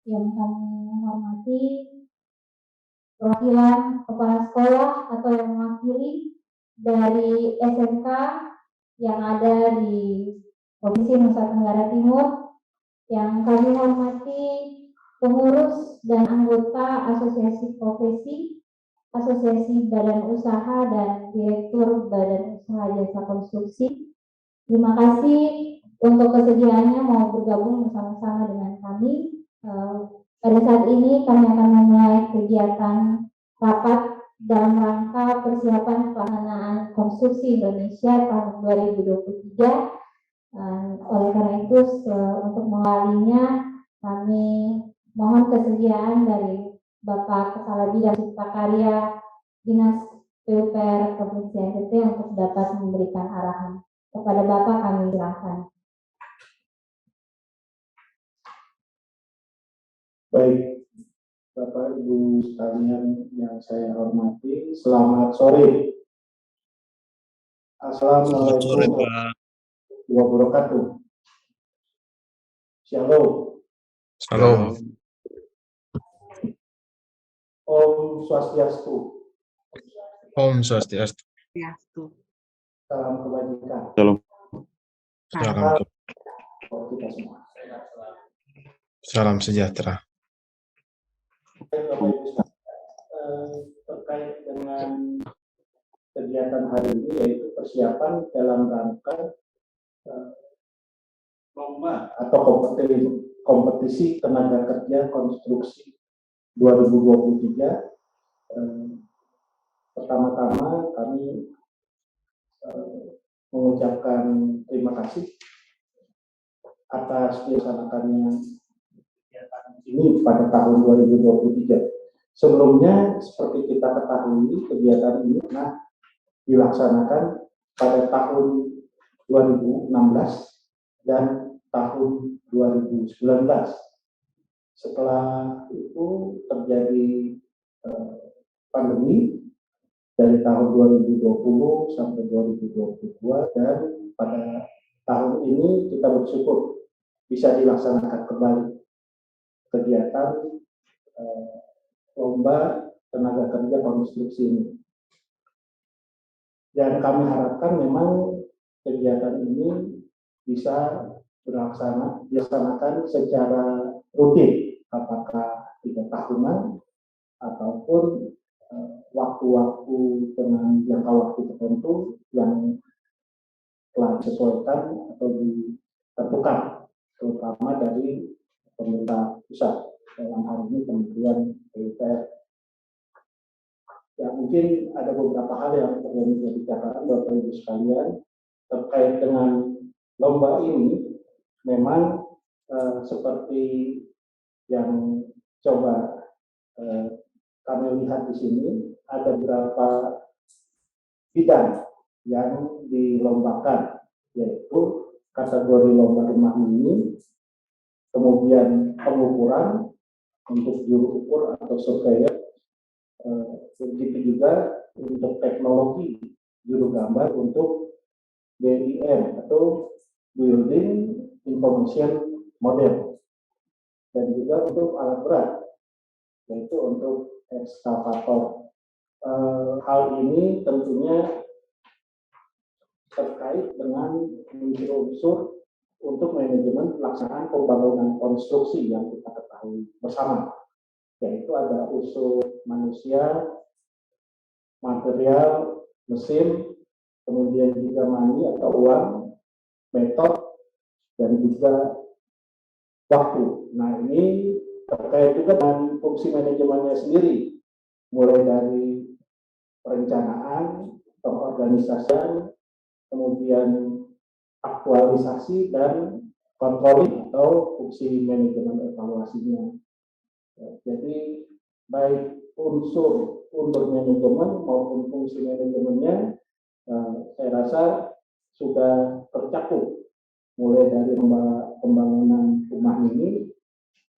Yang kami hormati perwakilan kepala sekolah atau yang mewakili dari SMK yang ada di Provinsi Nusa Tenggara Timur, yang kami hormati pengurus dan anggota Asosiasi Profesi, Asosiasi Badan Usaha, dan Direktur Badan Usaha Jasa Konstruksi. Terima kasih untuk kesediaannya mau bergabung bersama-sama dengan kami. Pada saat ini kami akan memulai kegiatan rapat dalam rangka persiapan pelaksanaan konstruksi Indonesia tahun 2023. Oleh karena itu, untuk mengawalinya kami mohon kesediaan dari Bapak Kepala Bidang Cipta Karya Dinas PUPR Provinsi NTT untuk dapat memberikan arahan. Kepada Bapak kami silakan. Baik, Bapak Ibu sekalian yang saya hormati, selamat sore. Assalamualaikum warahmatullahi wabarakatuh. Shalom. Shalom. Om Swastiastu. Om Swastiastu. Salam kebajikan. Salam. Kita semua. Salam sejahtera. Bapak Ibu sekalian, terkait dengan kegiatan hari ini yaitu persiapan dalam rangka lomba atau kompetisi tenaga kerja konstruksi 2023. Pertama-tama kami mengucapkan terima kasih atas dilaksanakannya kegiatan ini pada tahun 2023. Sebelumnya, seperti kita ketahui, kegiatan ini pernah dilaksanakan pada tahun 2016 dan tahun 2019. Setelah itu terjadi pandemi dari tahun 2020 sampai 2022, dan pada tahun ini kita bersyukur bisa dilaksanakan kembali kegiatan lomba tenaga kerja konstruksi ini. Dan kami harapkan memang kegiatan ini bisa dilaksanakan secara rutin, apakah 3 tahunan ataupun waktu-waktu dengan jangka waktu tertentu yang telah disesuaikan atau ditentukan, terutama dari pemerintah pusat, dalam hal ini Kementerian PUPR. Ya, mungkin ada beberapa hal yang perlu dibicarakan Bapak Ibu sekalian terkait dengan lomba ini. Memang seperti yang coba kami lihat di sini, ada beberapa bidang yang dilombakan, yaitu kategori lomba rumah mini, kemudian pengukuran untuk juru ukur atau surveyor, begitu juga untuk teknologi juru gambar untuk BIM atau Building Information Model, dan juga untuk alat berat, yaitu untuk ekskavator. Hal ini tentunya terkait dengan unsur-unsur untuk manajemen pelaksanaan pembangunan konstruksi yang kita ketahui bersama, yaitu ada unsur manusia, material, mesin, kemudian juga money atau uang, metode, dan juga waktu. Nah, ini terkait juga dengan fungsi manajemennya sendiri, mulai dari perencanaan, pengorganisasian, kemudian aktualisasi dan controlling atau fungsi manajemen evaluasinya. Jadi baik unsur manajemen maupun fungsi manajemennya, saya rasa sudah tercakup, mulai dari pembangunan rumah ini,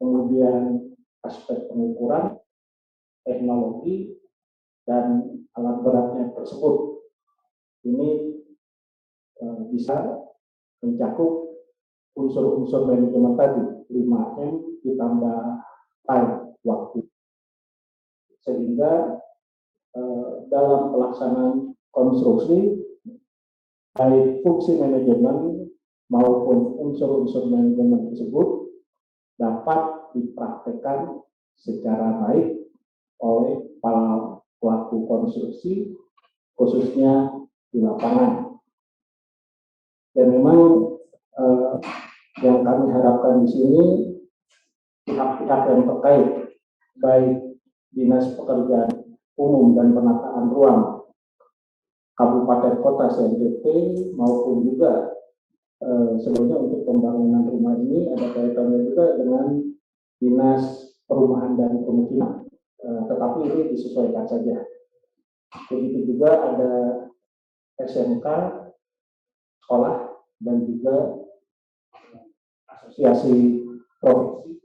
kemudian aspek pengukuran, teknologi, dan alat beratnya tersebut. Ini bisa mencakup unsur-unsur manajemen tadi, 5M ditambah time waktu, sehingga dalam pelaksanaan konstruksi baik fungsi manajemen maupun unsur-unsur manajemen tersebut dapat dipraktekkan secara baik oleh para pelaku konstruksi, khususnya di lapangan. Dan memang yang kami harapkan di sini pihak-pihak yang terkait, baik Dinas Pekerjaan Umum dan Penataan Ruang Kabupaten Kota NTT maupun juga sebelumnya untuk pembangunan rumah ini ada kaitannya juga dengan Dinas Perumahan dan Pemukiman, tetapi ini disesuaikan saja. Begitu juga ada SMK, sekolah, dan juga asosiasi profesi,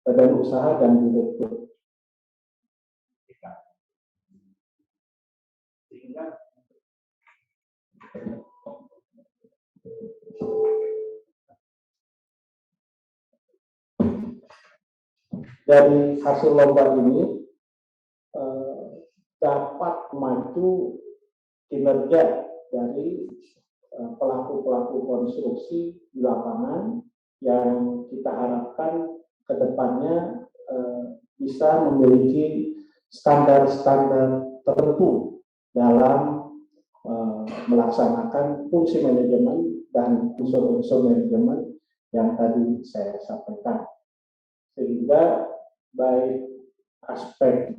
badan usaha, dan direktur. Dari hasil lomba ini dapat maju kinerja dari pelaku-pelaku konstruksi di lapangan yang kita harapkan ke depannya bisa memiliki standar-standar tertentu dalam melaksanakan fungsi manajemen dan unsur-unsur manajemen yang tadi saya sampaikan. Sehingga baik aspek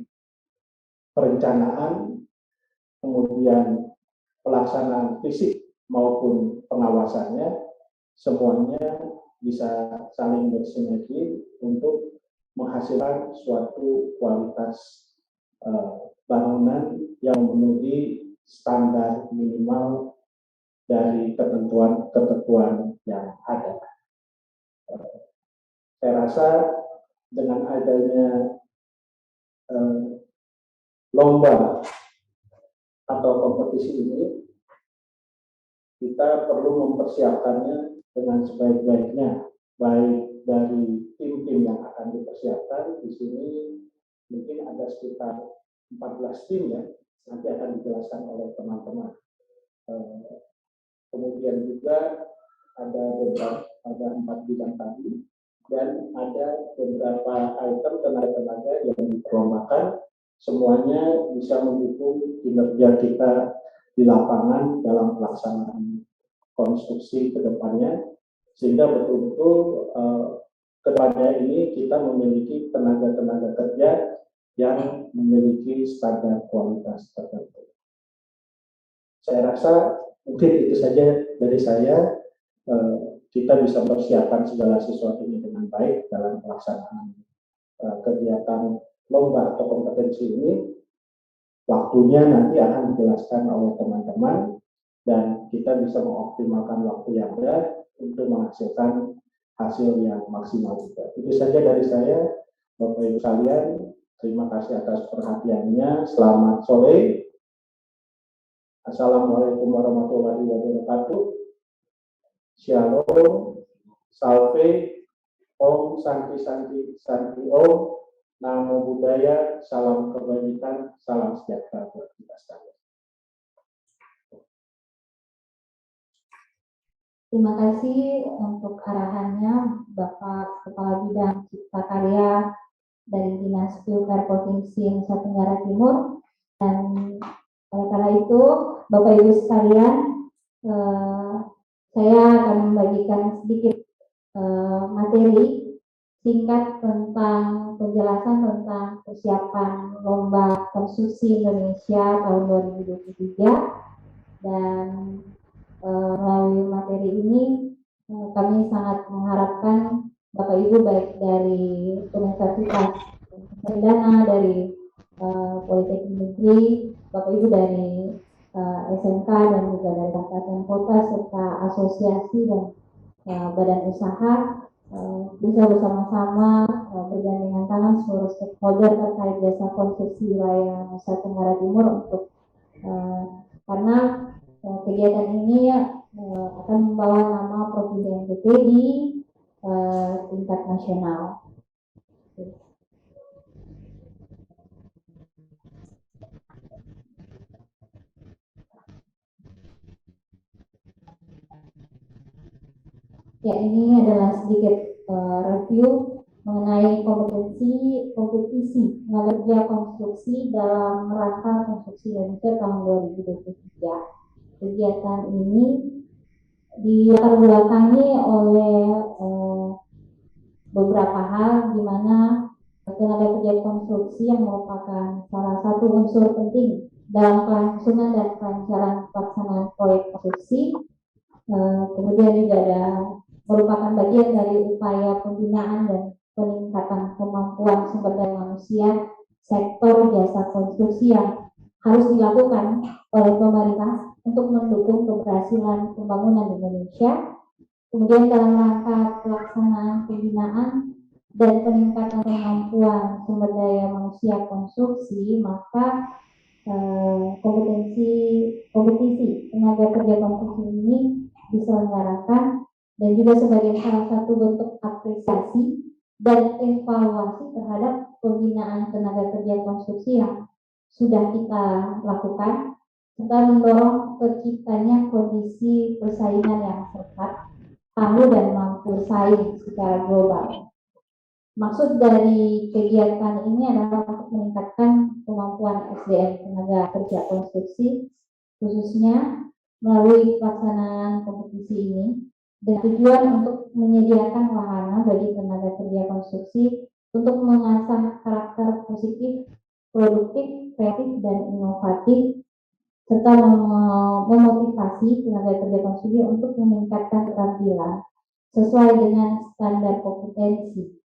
perencanaan, kemudian pelaksanaan fisik maupun pengawasannya, semuanya bisa saling bersinergi untuk menghasilkan suatu kualitas bangunan yang memenuhi standar minimal dari ketentuan-ketentuan yang ada. Saya rasa dengan adanya lomba atau kompetisi ini, kita perlu mempersiapkannya dengan sebaik-baiknya, baik dari tim-tim yang akan dipersiapkan. Di sini mungkin ada sekitar 14 tim ya, nanti akan dijelaskan oleh teman-teman. Kemudian juga ada 4 bidang tadi, dan ada beberapa item tenaga-tenaga yang diperlombakan, semuanya bisa mendukung kinerja kita di lapangan dalam pelaksanaan konstruksi ke depannya, sehingga betul-betul ke depannya ini kita memiliki tenaga-tenaga kerja yang memiliki standar kualitas tertentu. Saya rasa mungkin itu saja dari saya. Kita bisa mempersiapkan segala sesuatu ini dengan baik dalam pelaksanaan kegiatan lomba atau kompetensi ini. Waktunya nanti akan dijelaskan oleh teman-teman, dan kita bisa mengoptimalkan waktu yang ada untuk menghasilkan hasil yang maksimal juga. Itu saja dari saya, Bapak Ibu sekalian. Terima kasih atas perhatiannya. Selamat sore. Assalamualaikum warahmatullahi wabarakatuh. Shalom, salve, om, santi, santi, santi, om, namo buddhaya, salam kebajikan, salam sejahtera buat kita sekalian. Terima kasih untuk arahannya Bapak Kepala Bidang Cipta Karya dari Dinas PUPR Provinsi Nusa Tenggara Timur. Dan oleh karena itu, Bapak Ibu sekalian, saya akan membagikan sedikit materi singkat tentang penjelasan tentang persiapan Lomba Konstruksi Indonesia tahun 2023. Dan melalui materi ini kami sangat mengharapkan Bapak Ibu baik dari Universitas Perdana, dari Politeknik Negeri, Bapak Ibu dari SMK, dan juga dari kabupaten kota serta asosiasi dan badan usaha bisa bersama-sama bergandengan tangan seluruh stakeholder terkait jasa konstruksi wilayah Nusa Tenggara Timur untuk karena kegiatan ini akan membawa nama Provinsi NTT di tingkat nasional. Ya, ini adalah sedikit review mengenai kompetisi tenaga kerja konstruksi dalam rangka konstruksi Indonesia tahun 2023. Kegiatan ini dilatar belakangi oleh beberapa hal, di mana tenaga kerja konstruksi yang merupakan salah satu unsur penting dalam kelangsungan dan kelancaran pelaksanaan proyek konstruksi. Kemudian juga ada merupakan bagian dari upaya pembinaan dan peningkatan kemampuan sumber daya manusia sektor jasa konstruksi yang harus dilakukan oleh pemerintah untuk mendukung keberhasilan pembangunan di Indonesia. Kemudian dalam rangka pelaksanaan pembinaan dan peningkatan kemampuan sumber daya manusia konstruksi, maka kompetisi tenaga kerja konstruksi ini diselenggarakan dan juga sebagai salah satu bentuk apresiasi dan evaluasi terhadap pembinaan tenaga kerja konstruksi yang sudah kita lakukan, serta mendorong terciptanya kondisi persaingan yang sehat, tangguh dan mampu saing secara global. Maksud dari kegiatan ini adalah untuk meningkatkan kemampuan SDM tenaga kerja konstruksi, khususnya melalui pelaksanaan kompetisi ini, dengan tujuan untuk menyediakan wahana bagi tenaga kerja konstruksi untuk mengasah karakter positif, produktif, kreatif, dan inovatif, serta memotivasi tenaga kerja konstruksi untuk meningkatkan keterampilan sesuai dengan standar kompetensi,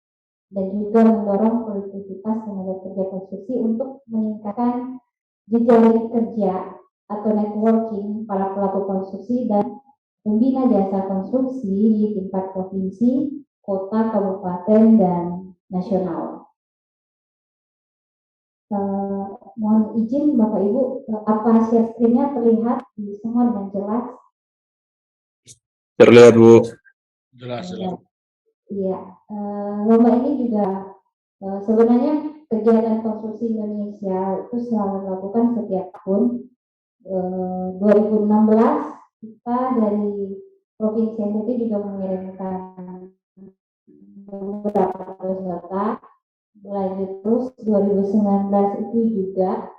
dan juga mendorong produktivitas tenaga kerja konstruksi untuk meningkatkan jejaring kerja atau networking para pelaku konstruksi dan pembina jasa konstruksi di tingkat provinsi, kota, kabupaten, dan nasional. Mohon izin Bapak Ibu, apa share screen-nya terlihat di semua dengan jelas? Terlihat, Bu. Jelas. Iya, lomba ini juga sebenarnya kegiatan konstruksi Indonesia itu selalu dilakukan setiap tahun. 2016 kita dari Provinsi NTT juga mengirimkan beberapa peserta. Lanjut terus 2019 itu juga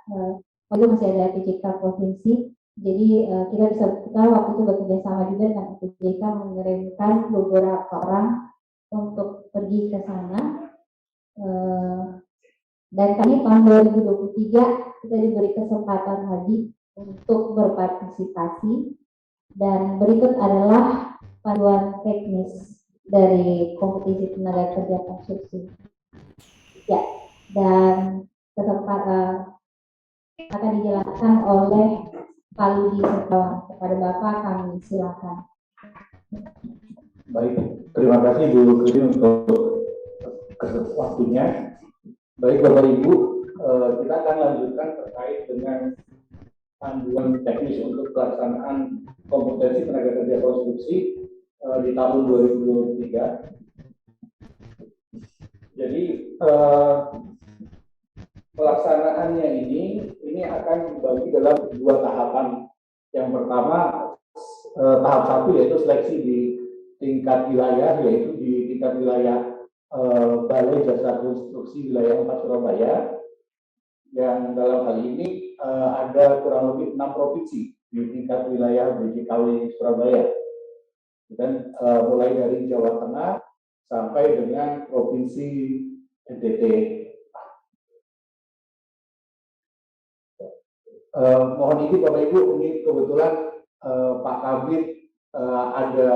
waktu masih ada PJK provinsi, jadi kita waktu itu bekerja sama juga dengan PJK mengirimkan beberapa orang untuk pergi ke sana, dan kami tahun 2023 kita diberi kesempatan lagi untuk berpartisipasi, dan berikut adalah panduan teknis dari kompetisi tenaga kerja konstruksi. Ya, dan akan dijelaskan oleh Pak Ludi Setiawan. Kepada Bapak kami silakan. Baik, terima kasih Bu Kudin untuk waktunya. Baik Bapak Ibu, kita akan lanjutkan terkait dengan panduan teknis untuk pelaksanaan kompetensi tenaga kerja konstruksi di tahun 2023. Jadi pelaksanaannya ini akan dibagi dalam dua tahapan. Yang pertama tahap 1 yaitu seleksi di tingkat wilayah, yaitu di tingkat wilayah Balai Jasa Konstruksi Wilayah 4 Surabaya, yang dalam hal ini ada kurang lebih 6 provinsi di tingkat wilayah BJKW Surabaya, dan mulai dari Jawa Tengah sampai dengan Provinsi NTT. Mohon izin Bapak Ibu, ini kebetulan Pak Kabid ada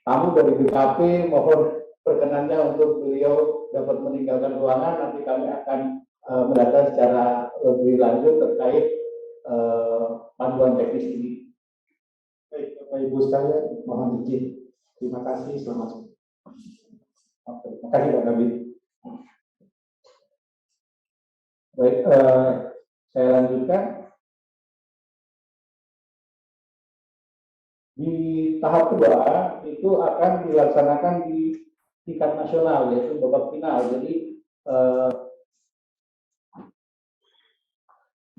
tamu dari BKP, mohon perkenannya untuk beliau dapat meninggalkan ruangan. Nanti kami akan mendata secara lebih lanjut terkait panduan teknis ini. Baik Bapak Ibu sekalian, mohon izin. Terima kasih, selamat sore. Terima kasih Pak Kabid. Baik, saya lanjutkan. Di tahap kedua itu akan dilaksanakan di tingkat nasional, yaitu babak final.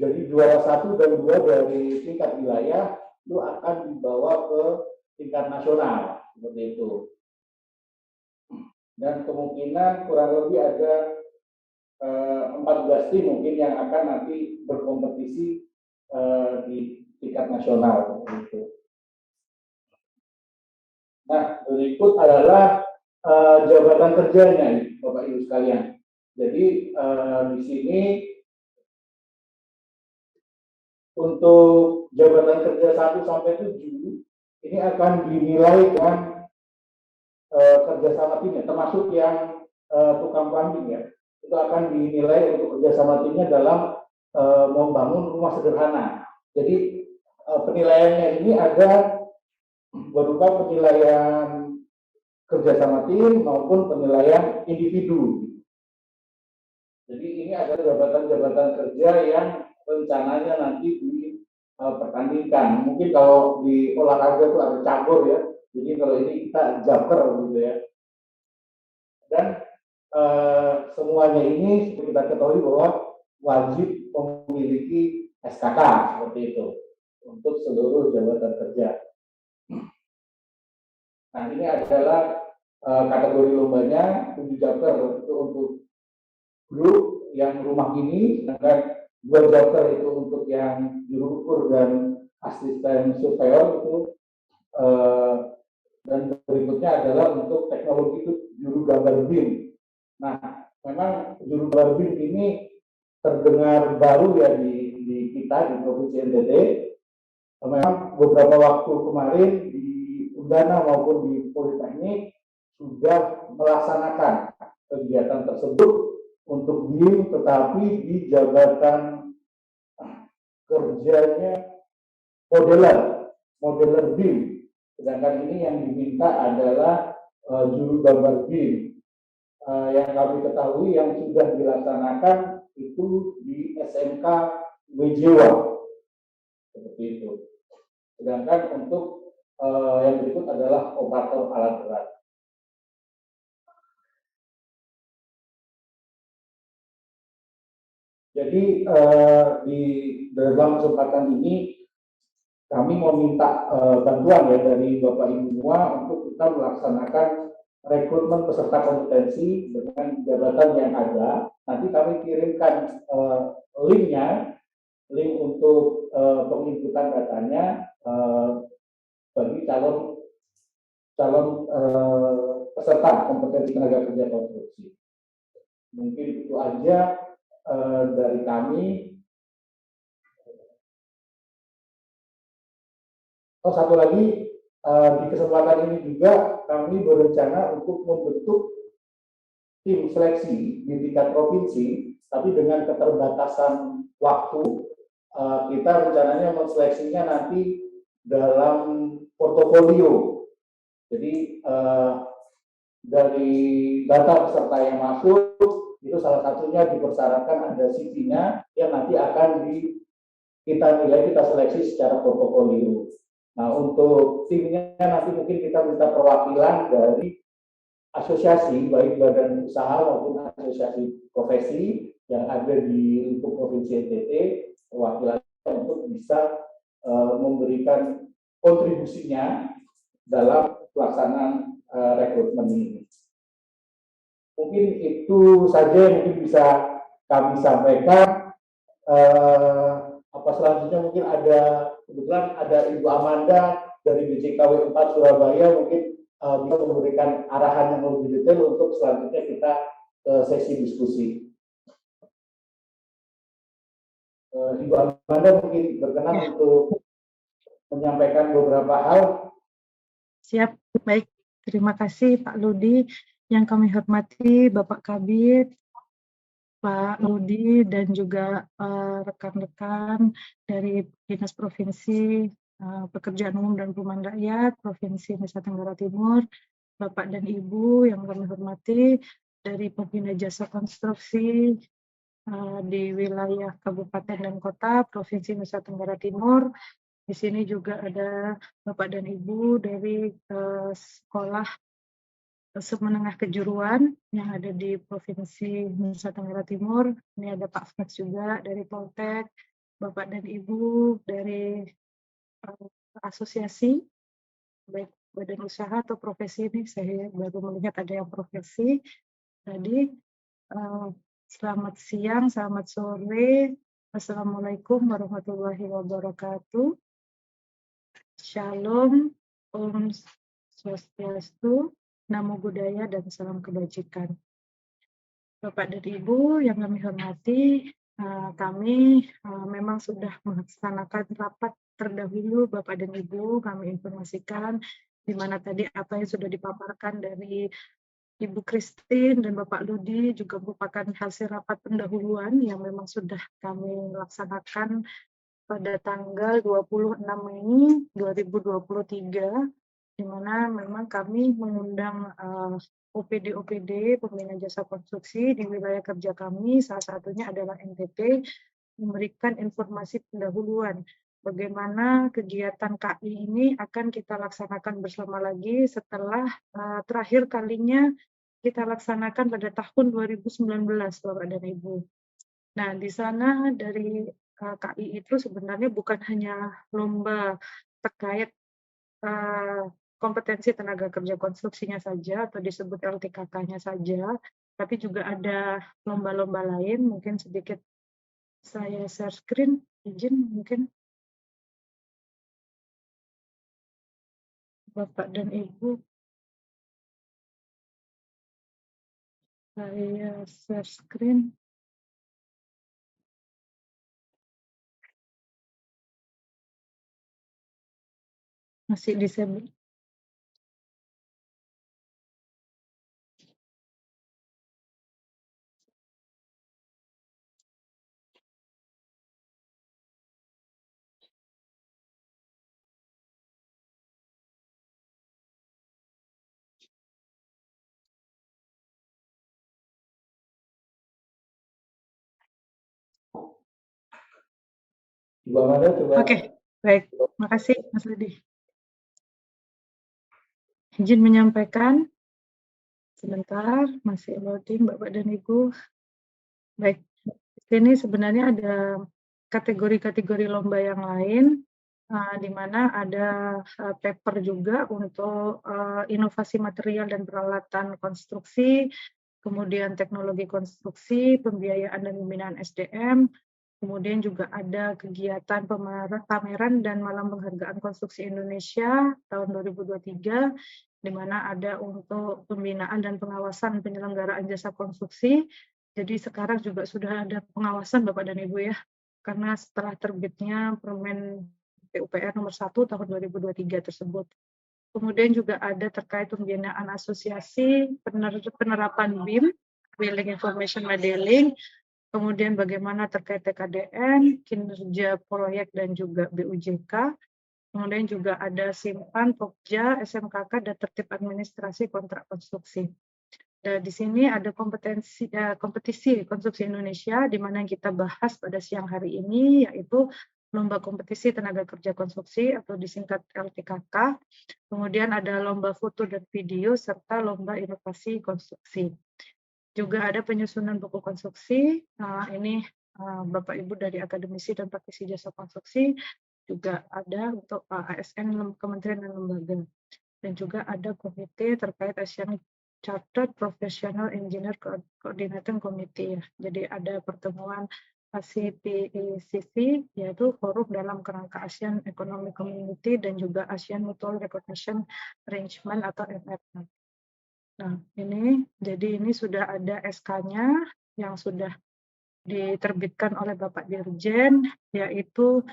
Jadi juara 1 dan 2 dari tingkat wilayah itu akan dibawa ke tingkat nasional. seperti itu. Dan kemungkinan kurang lebih ada 14 tim mungkin yang akan nanti berkompetisi di tingkat nasional. Seperti itu. Nah, berikut adalah jabatan kerjanya, Bapak Ibu sekalian. Jadi di sini untuk jabatan kerja 1 sampai 7 ini akan dinilai dengan kerjasama timnya, termasuk yang tukang plumbing ya, itu akan dinilai untuk kerjasama timnya dalam membangun rumah sederhana. Jadi penilaiannya ini ada berupa penilaian kerjasama tim maupun penilaian individu. Jadi ini adalah jabatan-jabatan kerja yang rencananya nanti dipertandingkan. Mungkin kalau di olahraga itu ada cabur ya. Jadi kalau ini kita jaber gitu ya. Dan semuanya ini seperti kita ketahui bahwa wajib memiliki SKK seperti itu untuk seluruh jabatan kerja. Nah ini adalah kategori lombanya 7 jaber itu untuk grup yang rumah ini, sedangkan 2 jaber itu untuk yang juru ukur dan asisten surveyor itu, dan berikutnya adalah untuk teknologi itu juru gambar BIM. Nah, memang juru gambar BIM ini terdengar baru ya di kita di Provinsi NTT. Memang beberapa waktu kemarin di Undana maupun di Politeknik sudah melaksanakan kegiatan tersebut untuk BIM, tetapi di jabatan kerjanya modeler BIM. Sedangkan ini yang diminta adalah juru gambar BIM. Yang kami ketahui yang sudah dilaksanakan itu di SMK Wejewa. Seperti itu. Sedangkan untuk yang berikut adalah operator alat berat. Jadi di dalam kesempatan ini kami mau minta bantuan ya dari Bapak Ibu semua untuk kita melaksanakan rekrutmen peserta kompetensi dengan jabatan yang ada. Nanti kami kirimkan link untuk penginputan datanya bagi calon peserta kompetensi tenaga kerja konstruksi. Mungkin itu aja dari kami. Oh, satu lagi, di kesempatan ini juga kami berencana untuk membentuk tim seleksi di tingkat provinsi, tapi dengan keterbatasan waktu, kita rencananya menseleksinya nanti dalam portofolio. Jadi dari data peserta yang masuk, itu salah satunya dipersyaratkan ada CV-nya yang nanti akan kita nilai, kita seleksi secara portofolio. Nah, untuk timnya nanti mungkin kita minta perwakilan dari asosiasi, baik badan usaha maupun asosiasi profesi yang ada di lingkup Provinsi NTT, perwakilannya untuk bisa memberikan kontribusinya dalam pelaksanaan rekrutmen ini. Mungkin itu saja yang mungkin bisa kami sampaikan. Apa selanjutnya mungkin kebetulan ada Ibu Amanda dari BCKW 4 Surabaya mungkin bisa memberikan arahan yang lebih detail untuk selanjutnya kita sesi diskusi. Ibu Amanda mungkin berkenan untuk menyampaikan beberapa hal. Siap, baik. Terima kasih Pak Ludi. Yang kami hormati Bapak Kabid, Pak Ludi, dan juga rekan-rekan dari Dinas Provinsi Pekerjaan Umum dan Perumahan Rakyat Provinsi Nusa Tenggara Timur, Bapak dan Ibu yang kami hormati dari Pembina Jasa Konstruksi di wilayah Kabupaten dan Kota Provinsi Nusa Tenggara Timur. Di sini juga ada Bapak dan Ibu dari sekolah menengah kejuruan yang ada di Provinsi Nusa Tenggara Timur. Ini ada Pak Flex juga dari Poltek, Bapak dan Ibu dari asosiasi, baik badan usaha atau profesi ini. Saya baru melihat ada yang profesi tadi. Selamat siang, selamat sore. Assalamualaikum warahmatullahi wabarakatuh. Shalom, Om Swastiastu, Namo Buddhaya, dan salam kebajikan. Bapak dan Ibu yang kami hormati, kami memang sudah melaksanakan rapat terdahulu. Bapak dan Ibu, kami informasikan di mana tadi apa yang sudah dipaparkan dari Ibu Christine dan Bapak Ludi juga merupakan hasil rapat pendahuluan yang memang sudah kami laksanakan pada tanggal 26 Mei 2023, di mana memang kami mengundang OPD pembina jasa konstruksi di wilayah kerja kami, salah satunya adalah NTT, memberikan informasi pendahuluan bagaimana kegiatan KI ini akan kita laksanakan bersama lagi setelah terakhir kalinya kita laksanakan pada tahun 2019, Bapak dan Ibu. Nah, di sana dari KI itu sebenarnya bukan hanya lomba terkait kompetensi tenaga kerja konstruksinya saja atau disebut LTKK-nya saja, tapi juga ada lomba-lomba lain. Mungkin sedikit saya share screen, izin mungkin Bapak dan Ibu. Saya share screen. Masih disable. Oke, baik. Makasih, Mas Ludi. Izin menyampaikan, sebentar, masih loading Bapak dan Ibu. Baik, di sini sebenarnya ada kategori-kategori lomba yang lain, di mana ada paper juga untuk inovasi material dan peralatan konstruksi, kemudian teknologi konstruksi, pembiayaan dan pembinaan SDM, kemudian juga ada kegiatan pameran dan malam penghargaan konstruksi Indonesia tahun 2023, di mana ada untuk pembinaan dan pengawasan penyelenggaraan jasa konstruksi. Jadi sekarang juga sudah ada pengawasan Bapak dan Ibu ya, karena setelah terbitnya Permen PUPR nomor 1 tahun 2023 tersebut. Kemudian juga ada terkait pembinaan asosiasi penerapan BIM, Building Information Modeling, kemudian bagaimana terkait TKDN, kinerja proyek dan juga BUJK, kemudian juga ada simpan, Pokja, SMKK, dan tertib administrasi kontrak konstruksi. Dan di sini ada kompetisi konstruksi Indonesia, di mana yang kita bahas pada siang hari ini, yaitu lomba kompetisi tenaga kerja konstruksi atau disingkat LTKK, kemudian ada lomba foto dan video, serta lomba inovasi konstruksi. Juga ada penyusunan buku konstruksi, ini Bapak Ibu dari akademisi dan praktisi jasa konstruksi, juga ada untuk ASN Kementerian dan Lembaga. Dan juga ada komite terkait Asian Chartered Professional Engineer Coordinating Committee. Ya. Jadi ada pertemuan ASEAN, yaitu forum dalam kerangka ASEAN Economic Community dan juga ASEAN Mutual Recognition Arrangement atau MRA. Nah, jadi ini sudah ada SK-nya yang sudah diterbitkan oleh Bapak Dirjen, yaitu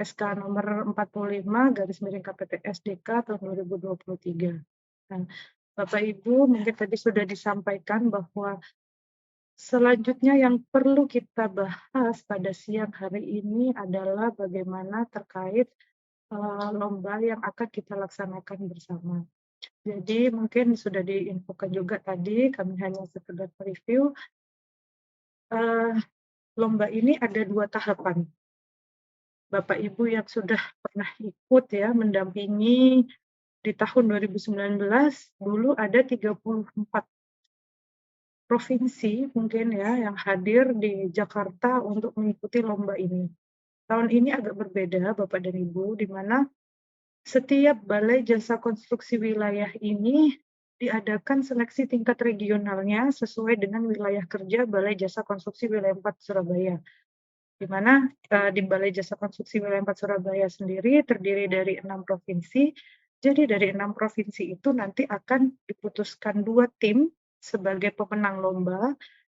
SK nomor 45/KPTSDK tahun 2023. Nah, Bapak Ibu mungkin tadi sudah disampaikan bahwa selanjutnya yang perlu kita bahas pada siang hari ini adalah bagaimana terkait lomba yang akan kita laksanakan bersama. Jadi mungkin sudah diinfokan juga tadi, kami hanya sekedar review. Lomba ini ada 2 tahapan. Bapak Ibu yang sudah pernah ikut ya, mendampingi di tahun 2019, dulu ada 34 provinsi mungkin ya yang hadir di Jakarta untuk mengikuti lomba ini. Tahun ini agak berbeda Bapak dan Ibu, di mana setiap Balai Jasa Konstruksi wilayah ini diadakan seleksi tingkat regionalnya sesuai dengan wilayah kerja Balai Jasa Konstruksi Wilayah 4 Surabaya. Di mana di Balai Jasa Konstruksi Wilayah 4 Surabaya sendiri terdiri dari 6 provinsi. Jadi dari 6 provinsi itu nanti akan diputuskan 2 tim sebagai pemenang lomba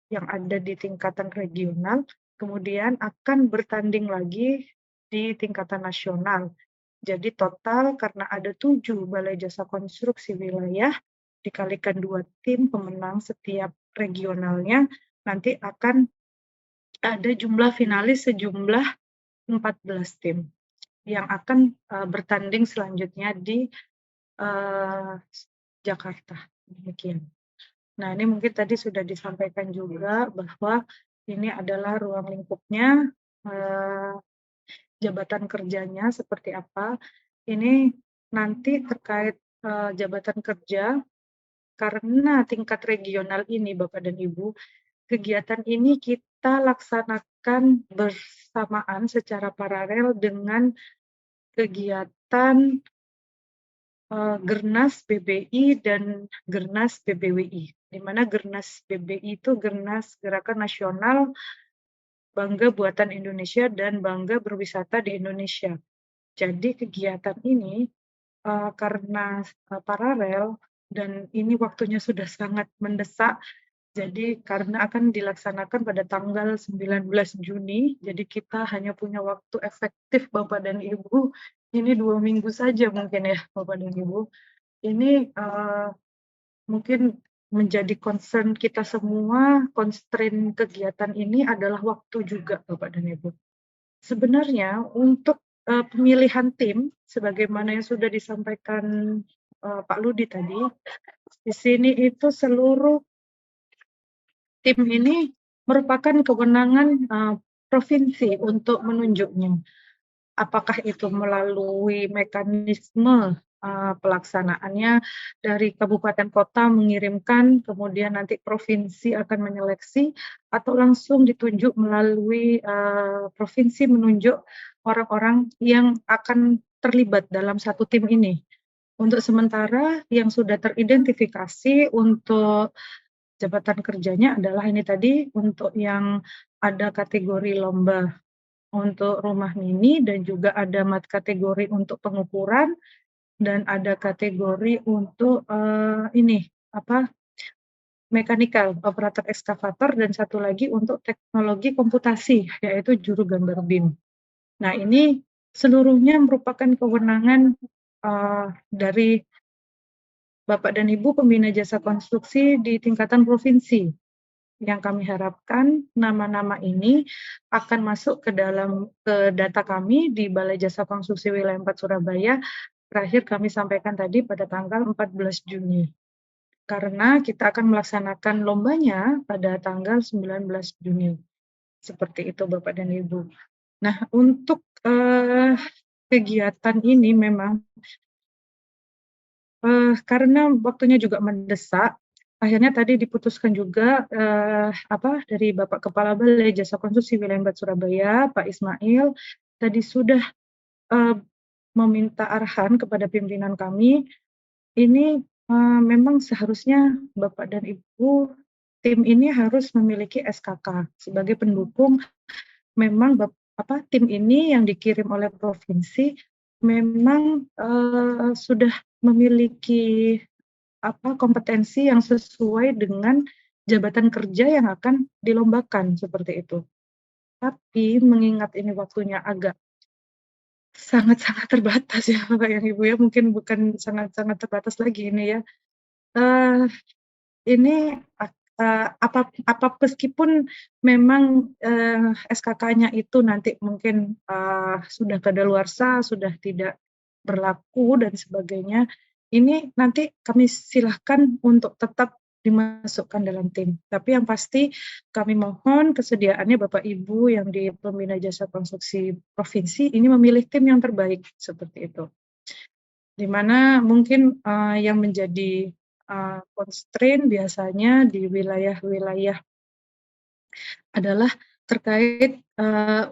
yang ada di tingkatan regional, kemudian akan bertanding lagi di tingkatan nasional. Jadi total karena ada 7 Balai Jasa Konstruksi wilayah, dikalikan 2 tim pemenang setiap regionalnya, nanti akan ada jumlah finalis sejumlah 14 tim yang akan bertanding selanjutnya di Jakarta. Demikian. Nah, ini mungkin tadi sudah disampaikan juga bahwa ini adalah ruang lingkupnya, jabatan kerjanya seperti apa. Ini nanti terkait jabatan kerja, karena tingkat regional ini Bapak dan Ibu, kegiatan ini kita laksanakan bersamaan secara paralel dengan kegiatan Gernas BBI dan Gernas BBWI, di mana Gernas BBI itu Gernas Gerakan Nasional Bangga Buatan Indonesia dan Bangga Berwisata di Indonesia. Jadi kegiatan ini karena paralel dan ini waktunya sudah sangat mendesak, jadi karena akan dilaksanakan pada tanggal 19 Juni, jadi kita hanya punya waktu efektif Bapak dan Ibu, ini 2 minggu saja mungkin ya Bapak dan Ibu. Ini mungkin menjadi concern kita semua, constraint kegiatan ini adalah waktu juga Bapak dan Ibu. Sebenarnya untuk pemilihan tim, sebagaimana yang sudah disampaikan Pak Ludi tadi, di sini itu seluruh tim ini merupakan kewenangan provinsi untuk menunjuknya. Apakah itu melalui mekanisme pelaksanaannya dari kabupaten kota mengirimkan, kemudian nanti provinsi akan menyeleksi, atau langsung ditunjuk melalui provinsi menunjuk orang-orang yang akan terlibat dalam satu tim ini. Untuk sementara yang sudah teridentifikasi untuk jabatan kerjanya adalah ini tadi, untuk yang ada kategori lomba untuk rumah mini dan juga ada kategori untuk pengukuran dan ada kategori untuk mechanical operator ekskavator dan satu lagi untuk teknologi komputasi yaitu juru gambar BIM. Nah, ini seluruhnya merupakan kewenangan dari Bapak dan Ibu pembina jasa konstruksi di tingkatan provinsi. Yang kami harapkan nama-nama ini akan masuk ke dalam data kami di Balai Jasa Konstruksi Wilayah 4 Surabaya. Terakhir kami sampaikan tadi pada tanggal 14 Juni. Karena kita akan melaksanakan lombanya pada tanggal 19 Juni. Seperti itu Bapak dan Ibu. Nah, untuk kegiatan ini memang karena waktunya juga mendesak, akhirnya tadi diputuskan juga dari Bapak Kepala Balai Jasa Konstruksi Wilayah 4 Surabaya, Pak Ismail, tadi sudah meminta arahan kepada pimpinan kami, ini memang seharusnya Bapak dan Ibu, tim ini harus memiliki SKK sebagai pendukung. Memang tim ini yang dikirim oleh provinsi memang sudah memiliki kompetensi yang sesuai dengan jabatan kerja yang akan dilombakan seperti itu. Tapi mengingat ini waktunya agak sangat-sangat terbatas ya Bapak dan Ibu ya, mungkin bukan sangat-sangat terbatas lagi ini ya. Ini meskipun memang SKK-nya itu nanti mungkin sudah kadaluarsa, sudah tidak berlaku dan sebagainya, ini nanti kami silahkan untuk tetap dimasukkan dalam tim. Tapi yang pasti kami mohon kesediaannya Bapak Ibu yang di Pembina Jasa Konstruksi Provinsi ini memilih tim yang terbaik seperti itu. Di mana mungkin yang menjadi constraint biasanya di wilayah-wilayah adalah terkait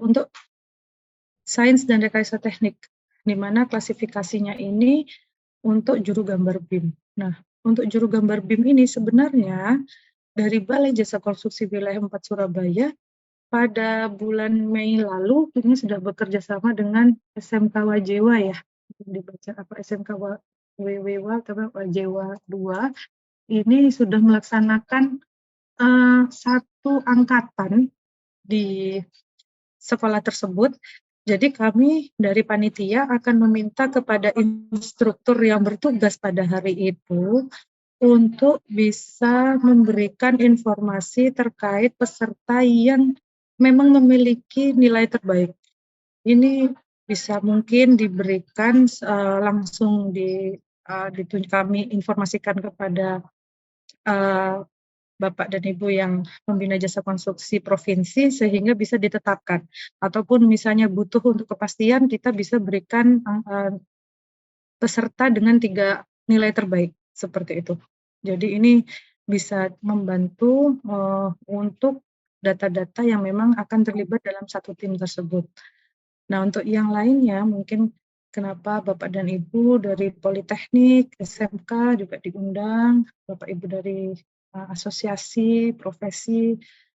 untuk sains dan rekayasa teknik. di mana klasifikasinya ini untuk juru gambar BIM. Nah, untuk juru gambar BIM ini sebenarnya dari Balai Jasa Konstruksi Wilayah 4 Surabaya pada bulan Mei lalu ini sudah bekerja sama dengan SMK Wajewa ya, dibaca apa SMK WWW atau Wajewa 2 ini sudah melaksanakan satu angkatan di sekolah tersebut. Jadi kami dari panitia akan meminta kepada instruktur yang bertugas pada hari itu untuk bisa memberikan informasi terkait peserta yang memang memiliki nilai terbaik. Ini bisa mungkin diberikan langsung kami informasikan kepada Bapak dan Ibu yang membina jasa konstruksi provinsi sehingga bisa ditetapkan. Ataupun misalnya butuh untuk kepastian, kita bisa berikan peserta dengan 3 nilai terbaik, seperti itu. Jadi ini bisa membantu untuk data-data yang memang akan terlibat dalam satu tim tersebut. Nah, untuk yang lainnya mungkin kenapa Bapak dan Ibu dari Politeknik, SMK juga diundang, Bapak Ibu dari asosiasi, profesi,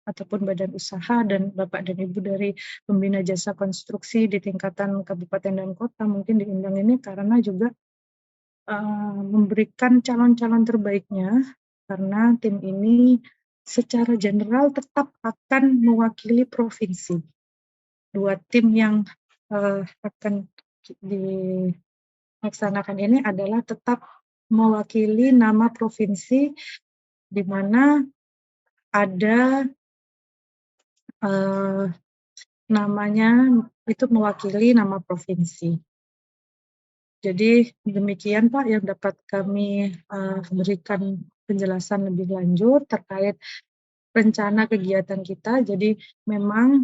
ataupun badan usaha, dan Bapak dan Ibu dari pembina jasa konstruksi di tingkatan kabupaten dan kota mungkin diundang ini karena juga memberikan calon-calon terbaiknya, karena tim ini secara general tetap akan mewakili provinsi. 2 tim yang akan dilaksanakan ini adalah tetap mewakili nama provinsi, di mana ada namanya itu mewakili nama provinsi. Jadi demikian Pak yang dapat kami berikan penjelasan lebih lanjut terkait rencana kegiatan kita. Jadi memang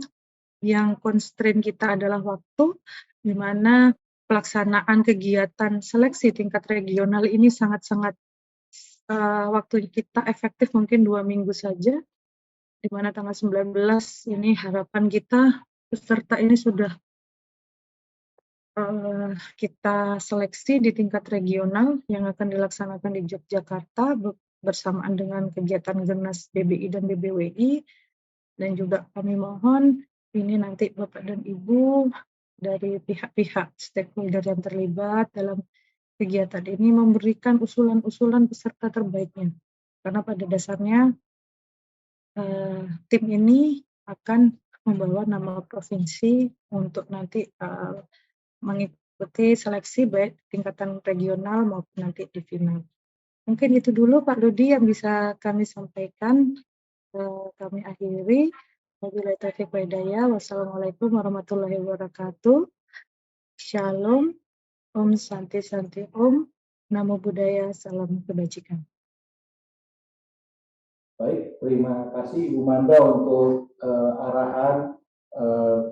yang constraint kita adalah waktu, di mana pelaksanaan kegiatan seleksi tingkat regional ini sangat-sangat waktu kita efektif mungkin 2 minggu saja, di mana tanggal 19 ini harapan kita peserta ini sudah kita seleksi di tingkat regional yang akan dilaksanakan di Yogyakarta bersamaan dengan kegiatan Gernas BBI dan BBWI, dan juga kami mohon ini nanti Bapak dan Ibu dari pihak-pihak stakeholder yang terlibat dalam kegiatan ini memberikan usulan-usulan peserta terbaiknya. Karena pada dasarnya tim ini akan membawa nama provinsi untuk nanti mengikuti seleksi baik tingkatan regional maupun nanti di final. Mungkin itu dulu Pak Ludi yang bisa kami sampaikan. Kami akhiri. Wabillahi taufiq wal hidayah. Wassalamualaikum warahmatullahi wabarakatuh. Shalom. Om Santi Santi Om. Namo Buddhaya. Salam kebajikan. Baik, terima kasih Ibu Manda untuk arahan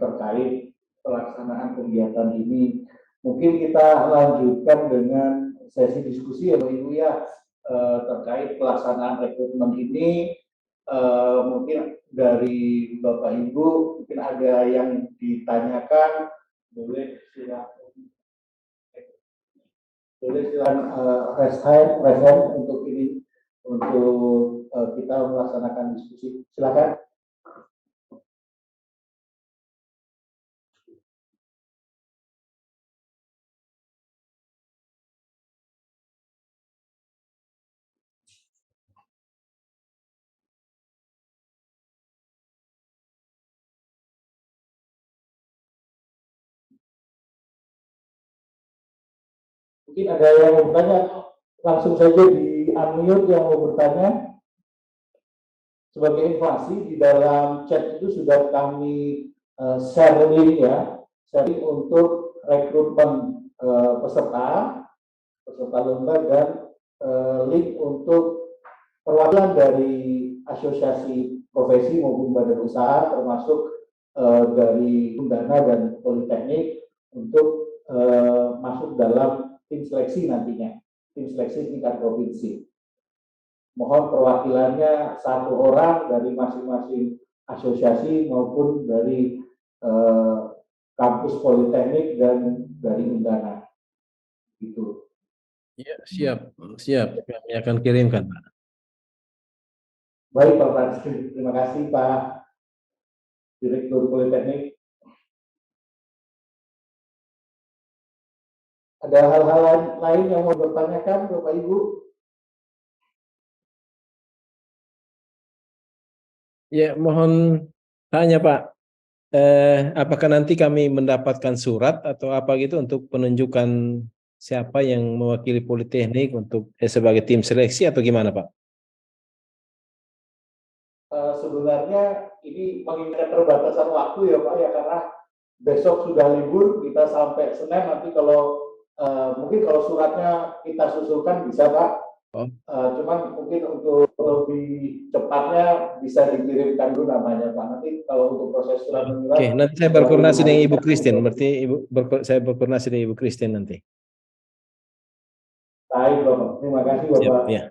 terkait pelaksanaan kegiatan ini. Mungkin kita lanjutkan dengan sesi diskusi ya Bapak Ibu ya terkait pelaksanaan rekrutmen ini. Mungkin dari Bapak Ibu mungkin ada yang ditanyakan, boleh silakan raise hand untuk ini, untuk kita melaksanakan diskusi. Silakan. Mungkin ada yang mau bertanya, langsung saja di unmute yang mau bertanya. Sebagai informasi, di dalam chat itu sudah kami share link ya, share untuk rekrutmen peserta lomba, dan link untuk perwakilan dari asosiasi profesi maupun badan usaha, termasuk dari Undana dan Politeknik, untuk masuk dalam tim seleksi nantinya, tim seleksi tingkat provinsi. Mohon perwakilannya 1 orang dari masing-masing asosiasi maupun dari kampus politeknik dan dari Undana. Gitu. Ya, siap. Kami akan kirimkan, Pak. Baik Pak Pransky, terima kasih Pak Direktur Politeknik. Ada hal-hal lain yang mau bertanyakan Bapak Ibu? Ya, mohon tanya Pak, apakah nanti kami mendapatkan surat atau apa gitu untuk penunjukan siapa yang mewakili Politeknik untuk sebagai tim seleksi atau gimana Pak? Sebenarnya ini mengingat keterbatasan waktu ya Pak ya, karena besok sudah libur, kita sampai Senin, nanti kalau mungkin kalau suratnya kita susulkan bisa Pak. Oh. Cuman mungkin untuk lebih cepatnya bisa dikirimkan dulu namanya Pak. Nanti kalau untuk proses surat menyurat. Oke, nanti saya berkoordinasi dengan Ibu Christine. Berarti saya berkoordinasi dengan Ibu Christine nanti. Baik Bapak, terima kasih Bapak. Siap, ya.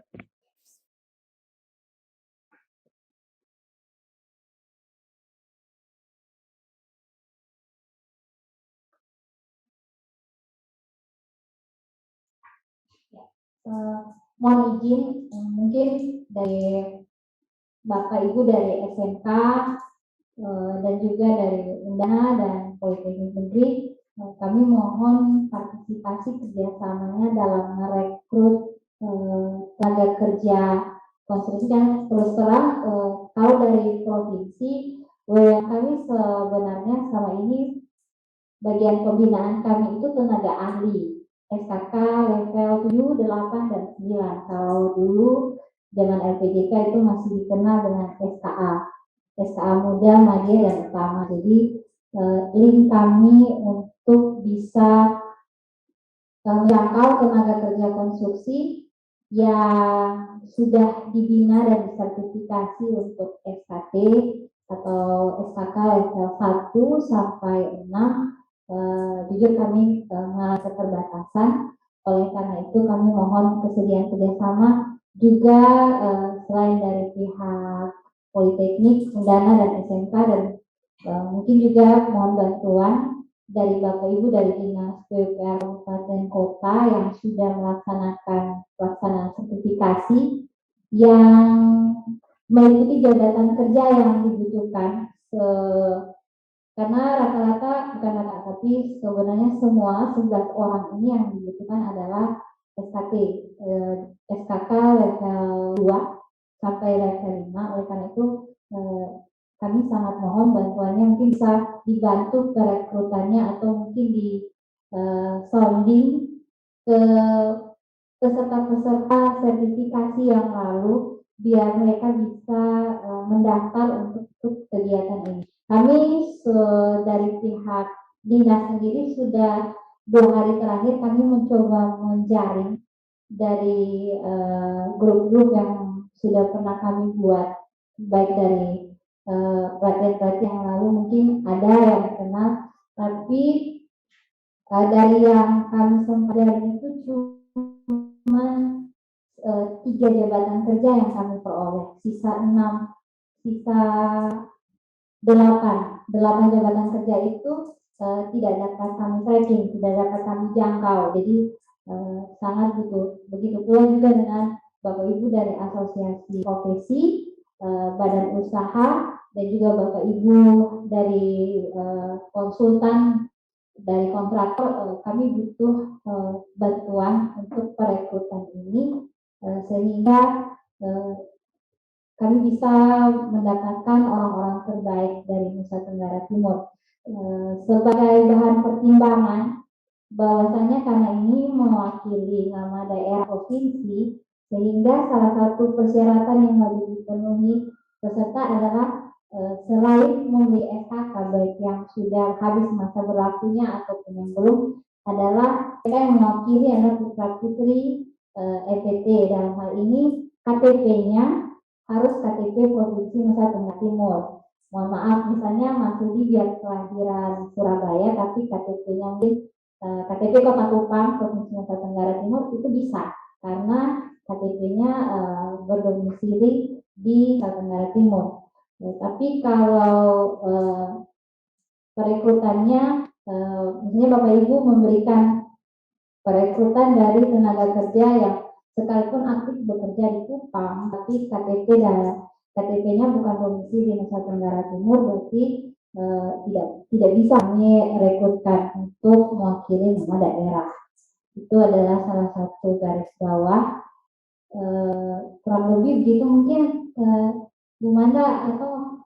Mohon izin, mungkin dari Bapak Ibu dari SMK dan juga dari Undana dan Politeknik Negeri, kami mohon partisipasi kerjasamanya dalam merekrut tenaga kerja konstruksi. Dan terus terang, kalau dari provinsi, kami sebenarnya selama ini bagian pembinaan kami itu tenaga ahli SKK level 7, 8, dan 9. Kalau dulu zaman LPJK itu masih dikenal dengan SKA muda, madya, dan utama. Jadi link kami untuk bisa menjangkau tenaga kerja konstruksi yang sudah dibina dan disertifikasi untuk SKT atau SKK level 1 sampai 6. Jujur kami mengalami keterbatasan, oleh karena itu kami mohon kesediaan kerjasama juga selain dari pihak Politeknik, Undana, dan SMK, dan mungkin juga mohon bantuan dari Bapak Ibu dari Dinas PUPR Kabupaten Kota yang sudah melaksanakan pelaksanaan sertifikasi yang mengikuti jabatan kerja yang dibutuhkan. Karena rata-rata, bukan rata, tapi sebenarnya semua 11 orang ini yang dibutuhkan adalah SKT, SKK level 2 sampai level 5. Oleh karena itu kami sangat mohon bantuannya, mungkin bisa dibantu perekrutannya atau mungkin di sounding ke peserta-peserta sertifikasi yang lalu biar mereka bisa mendaftar untuk kegiatan ini. Kami dari pihak dinas sendiri sudah 2 hari terakhir kami mencoba menjaring dari grup-grup yang sudah pernah kami buat, baik dari pelatihan-pelatihan yang lalu mungkin ada yang kenal, tapi dari yang kami sempat itu cuma 3 jabatan kerja yang kami peroleh, sisa 8 jabatan kerja itu tidak dapat kami tracking, tidak dapat kami jangkau. Jadi sangat butuh. Begitu pula juga dengan Bapak Ibu dari asosiasi profesi, badan usaha, dan juga Bapak Ibu dari konsultan, dari kontraktor. Kami butuh bantuan untuk perekrutan ini sehingga kami bisa mendapatkan orang-orang terbaik dari Nusa Tenggara Timur. Sebagai bahan pertimbangan, bahwasanya karena ini mewakili nama daerah provinsi, sehingga salah satu persyaratan yang harus dipenuhi peserta adalah selain membeli SKK, baik yang sudah habis masa berlakunya ataupun yang belum, adalah mereka yang mewakili adalah putra putri EPT. Dalam hal ini KTP-nya harus KTP Provinsi Nusa Tenggara Timur. Mohon maaf, misalnya Mas Rudi biar kelahiran Surabaya, tapi KTP-nya mungkin KTP Kota Kupang Provinsi Nusa Tenggara Timur itu bisa, karena KTP-nya berdomisili di Nusa Tenggara Timur. Tapi kalau perekrutannya Misalnya Bapak Ibu memberikan perekrutan dari tenaga kerja yang sekalipun aktif bekerja di Kupang, tapi KTP-nya bukan domisili di Nusa Tenggara Timur, berarti tidak bisa kami rekrutkan untuk mewakili nama daerah. Itu adalah salah satu garis bawah. Kurang lebih begitu mungkin Bu Manda, atau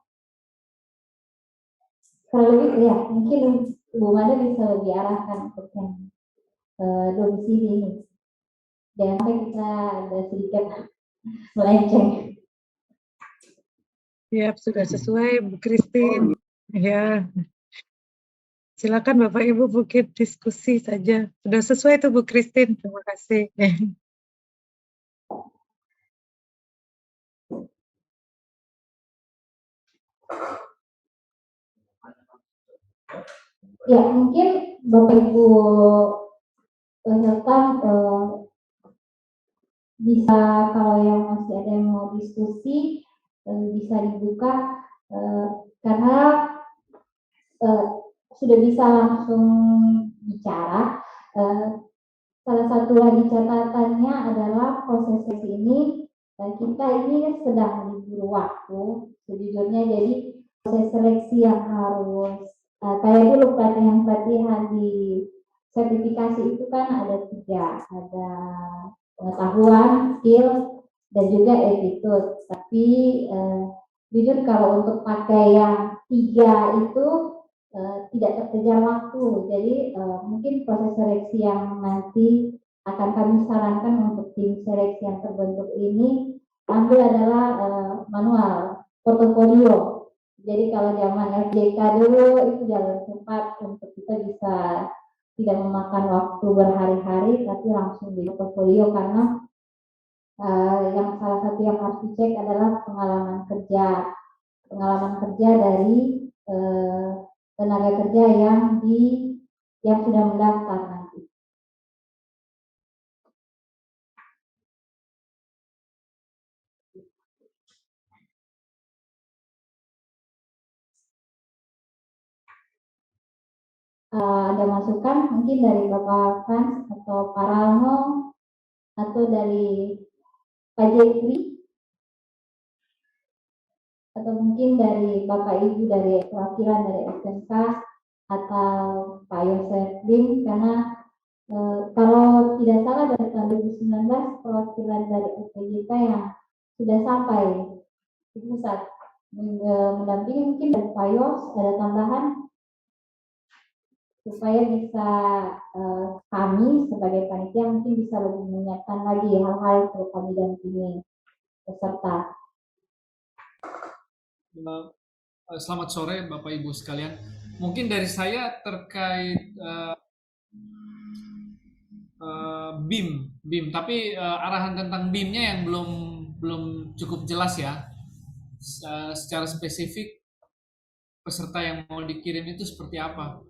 kurang lebih ya mungkin Bu Manda bisa lebih arahkan untuk yang domisili ini. Jangan sampai kita ada sedikit melenceng. Ya, sudah sesuai Bu Christine. Ya, silakan Bapak Ibu mungkin diskusi saja. Sudah sesuai itu Bu Christine. Terima kasih. Ya, mungkin Bapak Ibu peserta bisa, kalau yang masih ada yang mau diskusi bisa dibuka, karena sudah bisa langsung bicara. Salah satu lagi catatannya adalah proses ini kita ini sedang diburu waktu sejujurnya, jadi proses seleksi yang harus kayak dulu pelatihan di sertifikasi itu kan ada 3, ada pengetahuan, skill, dan juga attitude. Tapi jujur kalau untuk pakai yang 3 itu tidak terkejar waktu. Jadi mungkin proses seleksi yang nanti akan kami sarankan untuk tim seleksi yang terbentuk ini ambil adalah manual portofolio. Jadi kalau zaman FJK dulu itu jalan cepat untuk kita bisa tidak memakan waktu berhari-hari, tapi langsung di portofolio, karena yang salah satu yang harus dicek adalah pengalaman kerja dari tenaga kerja yang sudah mendaftar nanti. Ada masukan mungkin dari Bapak Frans atau Pak Ralno atau dari Pak Jeffrey, atau mungkin dari Bapak Ibu dari perwakilan dari SMK atau Pak Yosef Lim, karena kalau tidak salah dari tahun 2019 perwakilan dari SPJK yang sudah sampai di pusat mendampingi, mungkin dari Pak Yos ada tambahan supaya bisa kami sebagai panitia mungkin bisa lebih menyiapkan lagi hal-hal yang perlu kami dampingi peserta. Selamat sore Bapak Ibu sekalian. Mungkin dari saya terkait BIM, tapi arahan tentang BIM-nya yang belum cukup jelas ya. Secara spesifik peserta yang mau dikirim itu seperti apa?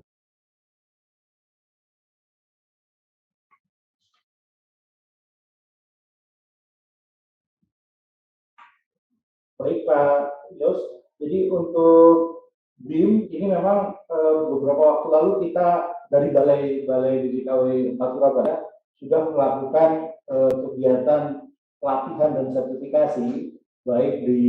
Baik Pak Yos, jadi untuk BIM ini memang beberapa waktu lalu kita dari Balai Digital 4 Surabaya sudah melakukan kegiatan pelatihan dan sertifikasi baik di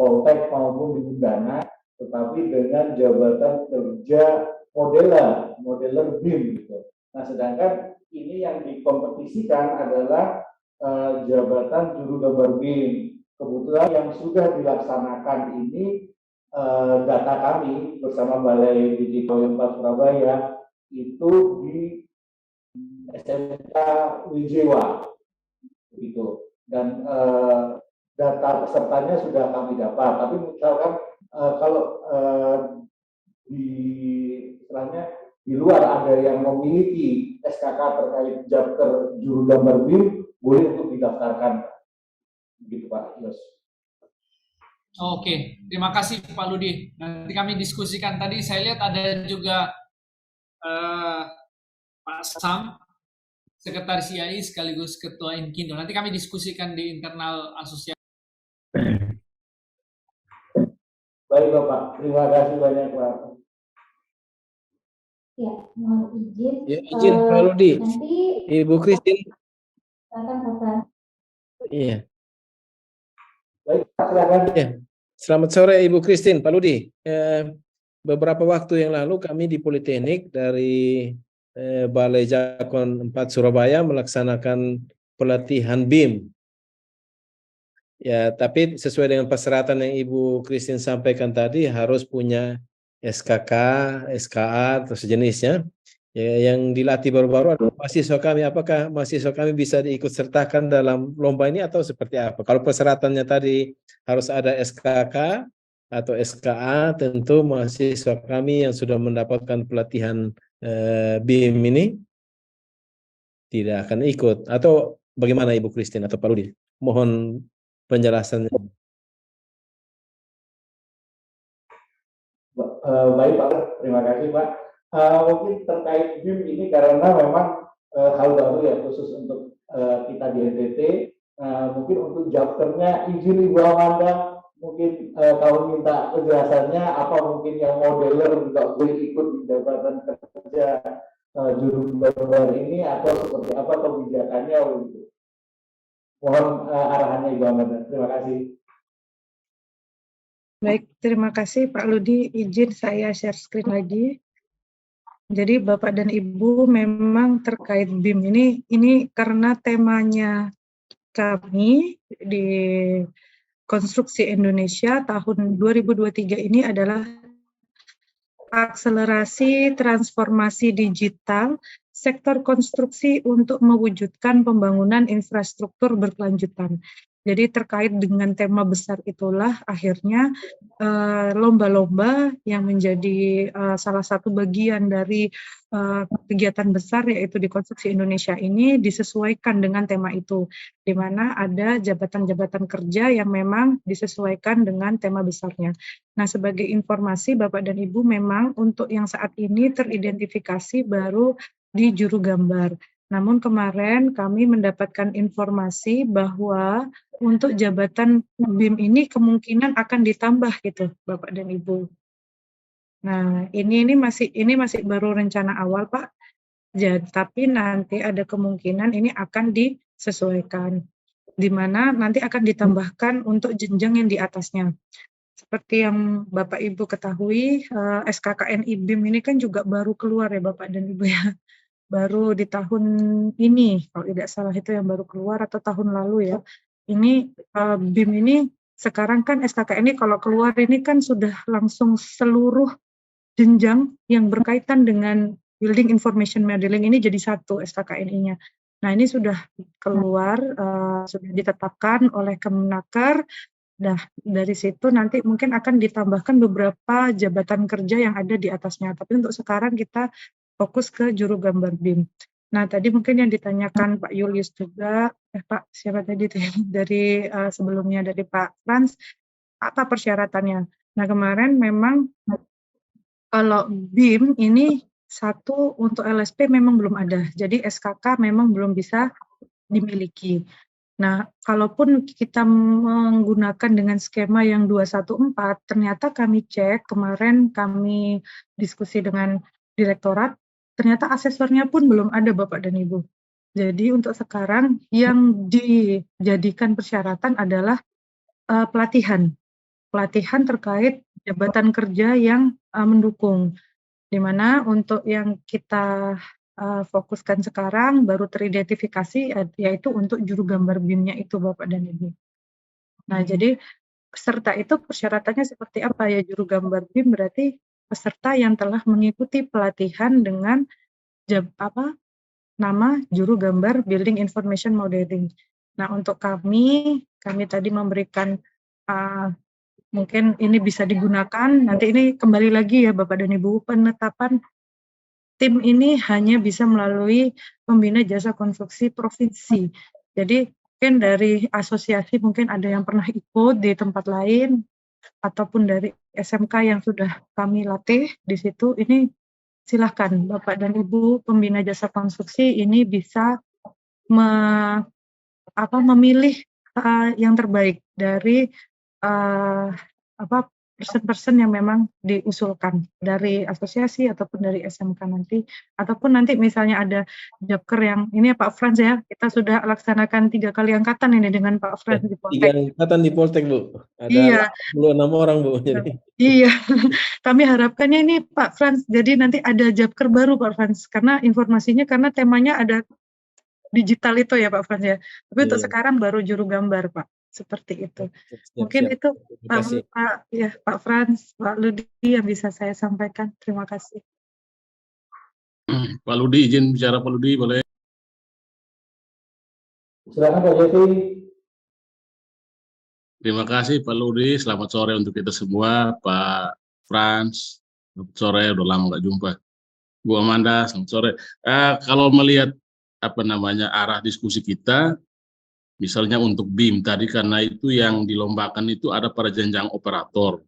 Poltek maupun di Undana, tetapi dengan jabatan kerja modeler BIM gitu. Nah, sedangkan ini yang dikompetisikan adalah jabatan juru gambar BIM. Kebetulan yang sudah dilaksanakan ini data kami bersama Balai Digital 4 Surabaya itu di SMK Wijewa gitu, dan data pesertanya sudah kami dapat. Tapi misalkan kalau di istilahnya di luar ada yang memiliki SKK terkait chapter juru gambar BIM, boleh untuk didaftarkan. Begitu Pak Yos. Oke, terima kasih Pak Ludi. Nanti kami diskusikan. Tadi saya lihat ada juga Pak Sam, Sekretaris IAI sekaligus Ketua Inkindo. Nanti kami diskusikan di internal asosiasi. Baik Bapak, terima kasih banyak Pak. Ya, mohon izin. Ya, izin Pak Rudi. Nanti Ibu Christine. silakan Bapak. Iya. Baik, Pak, silakan. Ya. Selamat sore Ibu Christine, Pak Rudi. Beberapa waktu yang lalu kami di Politeknik dari Balai Jakon 4 Surabaya melaksanakan pelatihan BIM. Ya, tapi sesuai dengan persyaratan yang Ibu Christine sampaikan tadi harus punya SKK, SKA atau sejenisnya. Ya, yang dilatih baru-baru adalah mahasiswa kami. Apakah mahasiswa kami bisa diikut sertakan dalam lomba ini atau seperti apa? Kalau persyaratannya tadi harus ada SKK atau SKA, tentu mahasiswa kami yang sudah mendapatkan pelatihan BIM ini tidak akan ikut. Atau bagaimana Ibu Christine atau Pak Rudi? Mohon penjelasannya. Baik Pak, terima kasih Pak. Mungkin terkait BIM ini karena memang hal baru ya khusus untuk kita di NTT. Mungkin untuk chapternya izin Ibu Amanda, mungkin kami minta penjelasannya apa mungkin yang modeler juga boleh ikut di jabatan kerja juru gambar ini atau seperti apa kebijakannya gitu. Mohon arahannya Ibu Amanda. Terima kasih. Baik, terima kasih Pak Ludi. Izin saya share screen lagi. Jadi Bapak dan Ibu memang terkait BIM ini karena temanya kami di Konstruksi Indonesia tahun 2023 ini adalah akselerasi transformasi digital sektor konstruksi untuk mewujudkan pembangunan infrastruktur berkelanjutan. Jadi terkait dengan tema besar itulah akhirnya lomba-lomba yang menjadi salah satu bagian dari kegiatan besar yaitu di Konstruksi Indonesia ini disesuaikan dengan tema itu, di mana ada jabatan-jabatan kerja yang memang disesuaikan dengan tema besarnya. Nah, sebagai informasi Bapak dan Ibu memang untuk yang saat ini teridentifikasi baru di juru gambar. Namun kemarin kami mendapatkan informasi bahwa untuk jabatan BIM ini kemungkinan akan ditambah gitu, Bapak dan Ibu. Nah, ini masih baru rencana awal, Pak. Tapi nanti ada kemungkinan ini akan disesuaikan, di mana nanti akan ditambahkan untuk jenjang yang di atasnya. Seperti yang Bapak Ibu ketahui, SKKNI BIM ini kan juga baru keluar ya Bapak dan Ibu ya. Baru di tahun ini, kalau tidak salah itu yang baru keluar atau tahun lalu ya. Ini BIM ini sekarang kan SKKNI kalau keluar ini kan sudah langsung seluruh jenjang yang berkaitan dengan Building Information Modeling ini jadi satu SKKNI-nya. Nah ini sudah keluar, sudah ditetapkan oleh Kemenaker. Nah, dari situ nanti mungkin akan ditambahkan beberapa jabatan kerja yang ada di atasnya. Tapi untuk sekarang kita fokus ke juru gambar BIM. Nah, tadi mungkin yang ditanyakan Pak Julius juga, Pak siapa tadi dari sebelumnya dari Pak Frans, apa persyaratannya? Nah, kemarin memang kalau BIM ini satu untuk LSP memang belum ada. Jadi SKK memang belum bisa dimiliki. Nah, kalaupun kita menggunakan dengan skema yang 214, ternyata kami cek, kemarin kami diskusi dengan direktorat, ternyata asesornya pun belum ada Bapak dan Ibu. Jadi untuk sekarang yang dijadikan persyaratan adalah pelatihan terkait jabatan kerja yang mendukung. Di mana untuk yang kita fokuskan sekarang baru teridentifikasi yaitu untuk juru gambar BIM-nya itu Bapak dan Ibu. Nah, jadi peserta itu persyaratannya seperti apa ya? Juru gambar BIM berarti peserta yang telah mengikuti pelatihan dengan nama juru gambar Building Information Modeling. Nah, untuk kami tadi memberikan mungkin ini bisa digunakan, nanti ini kembali lagi ya Bapak dan Ibu, penetapan tim ini hanya bisa melalui pembina jasa konstruksi provinsi. Jadi mungkin dari asosiasi mungkin ada yang pernah ikut di tempat lain, ataupun dari SMK yang sudah kami latih di situ, ini silahkan Bapak dan Ibu pembina jasa konstruksi ini bisa memilih yang terbaik dari person-person yang memang diusulkan dari asosiasi ataupun dari SMK nanti, ataupun nanti misalnya ada Jabker yang ini ya Pak Frans ya, kita sudah laksanakan 3 kali angkatan ini dengan Pak Frans di 3 Poltek. angkatan di Poltek Bu, ada Iya. 86 orang Bu. Jadi. Iya, kami harapkannya ini Pak Frans, jadi nanti ada Jabker baru Pak Frans, karena informasinya karena temanya ada digital itu ya Pak Frans ya, tapi untuk sekarang baru juru gambar Pak. Seperti itu. Mungkin itu Pak Frans, Pak Ludi yang bisa saya sampaikan. Terima kasih. Pak Ludi, izin bicara Pak Ludi, boleh? Silakan Pak Jeffrey. Terima kasih Pak Ludi, selamat sore untuk kita semua. Pak Frans, selamat sore, udah lama nggak jumpa. Bu Amanda, selamat sore. Kalau melihat arah diskusi kita, misalnya untuk BIM tadi, karena itu yang dilombakan itu ada pada jenjang operator.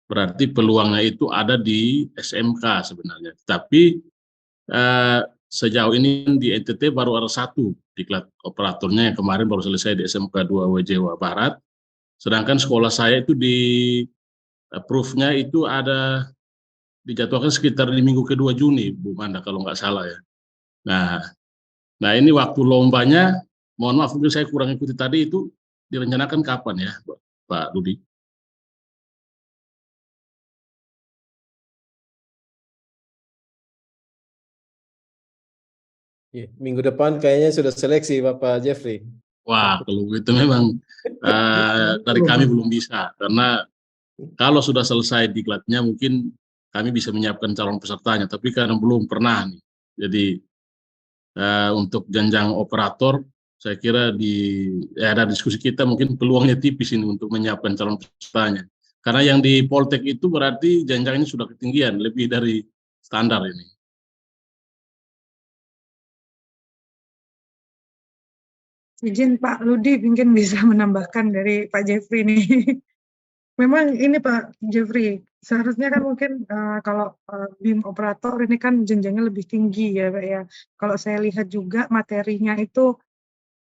Berarti peluangnya itu ada di SMK sebenarnya. Tapi sejauh ini di NTT baru ada 1 diklat operatornya yang kemarin baru selesai di SMK 2 Jawa Barat. Sedangkan sekolah saya itu di approve-nya itu ada dijadwalkan sekitar di minggu kedua Juni, Bu Manda, kalau nggak salah ya. Nah ini waktu lombanya, mohon maaf mungkin saya kurang ikuti tadi, itu direncanakan kapan ya Pak Ludi? Minggu depan kayaknya sudah seleksi Bapak Jeffrey. Wah, kalau begitu memang dari kami belum bisa, karena kalau sudah selesai diklatnya mungkin kami bisa menyiapkan calon pesertanya, tapi karena belum pernah nih. Jadi untuk jenjang operator, saya kira ada diskusi kita mungkin peluangnya tipis ini untuk menyiapkan calon pesertanya. Karena yang di Poltek itu berarti jenjangnya sudah ketinggian, lebih dari standar ini. Izin Pak Ludi mungkin bisa menambahkan dari Pak Jeffrey nih. Memang ini Pak Jeffrey, seharusnya kan mungkin kalau BIM operator ini kan jenjangnya lebih tinggi ya Pak ya. Kalau saya lihat juga materinya itu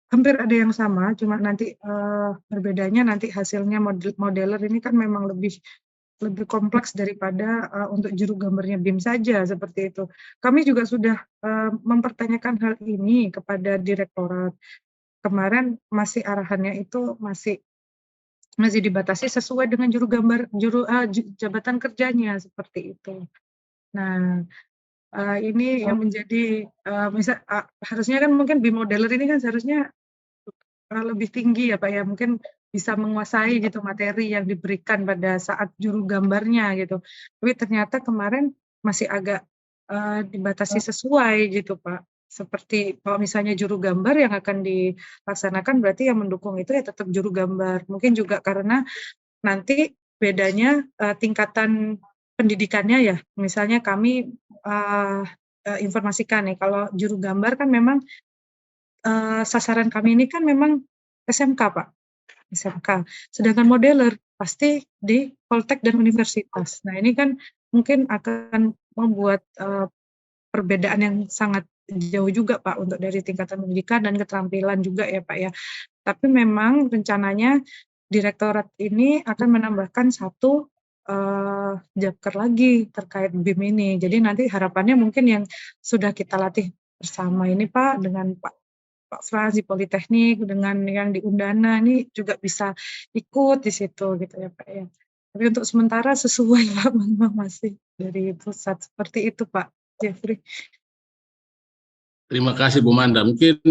hampir ada yang sama, cuma nanti berbedanya nanti hasilnya modeler ini kan memang lebih kompleks daripada untuk juru gambarnya BIM saja seperti itu. Kami juga sudah mempertanyakan hal ini kepada direktorat. Kemarin masih arahannya itu masih dibatasi sesuai dengan jabatan kerjanya seperti itu. Nah, ini yang menjadi harusnya kan mungkin BIM modeler ini kan seharusnya lebih tinggi ya Pak ya, mungkin bisa menguasai gitu materi yang diberikan pada saat juru gambarnya gitu. Tapi ternyata kemarin masih agak dibatasi sesuai gitu Pak. Seperti kalau misalnya juru gambar yang akan dilaksanakan berarti yang mendukung itu ya tetap juru gambar. Mungkin juga karena nanti bedanya tingkatan pendidikannya ya. Misalnya kami informasikan nih kalau juru gambar kan memang sasaran kami ini kan memang SMK Pak, SMK. Sedangkan modeler pasti di Poltek dan universitas. Nah ini kan mungkin akan membuat perbedaan yang sangat jauh juga Pak untuk dari tingkatan pendidikan dan keterampilan juga ya Pak ya. Tapi memang rencananya direktorat ini akan menambahkan 1 Jabker lagi terkait BIM ini. Jadi nanti harapannya mungkin yang sudah kita latih bersama ini Pak dengan Pak Frans di Politeknik dengan yang di Undana ini juga bisa ikut di situ gitu ya Pak ya. Tapi untuk sementara sesuai Pak memang masih dari pusat seperti itu Pak Jeffrey. Terima kasih Bu Manda. Mungkin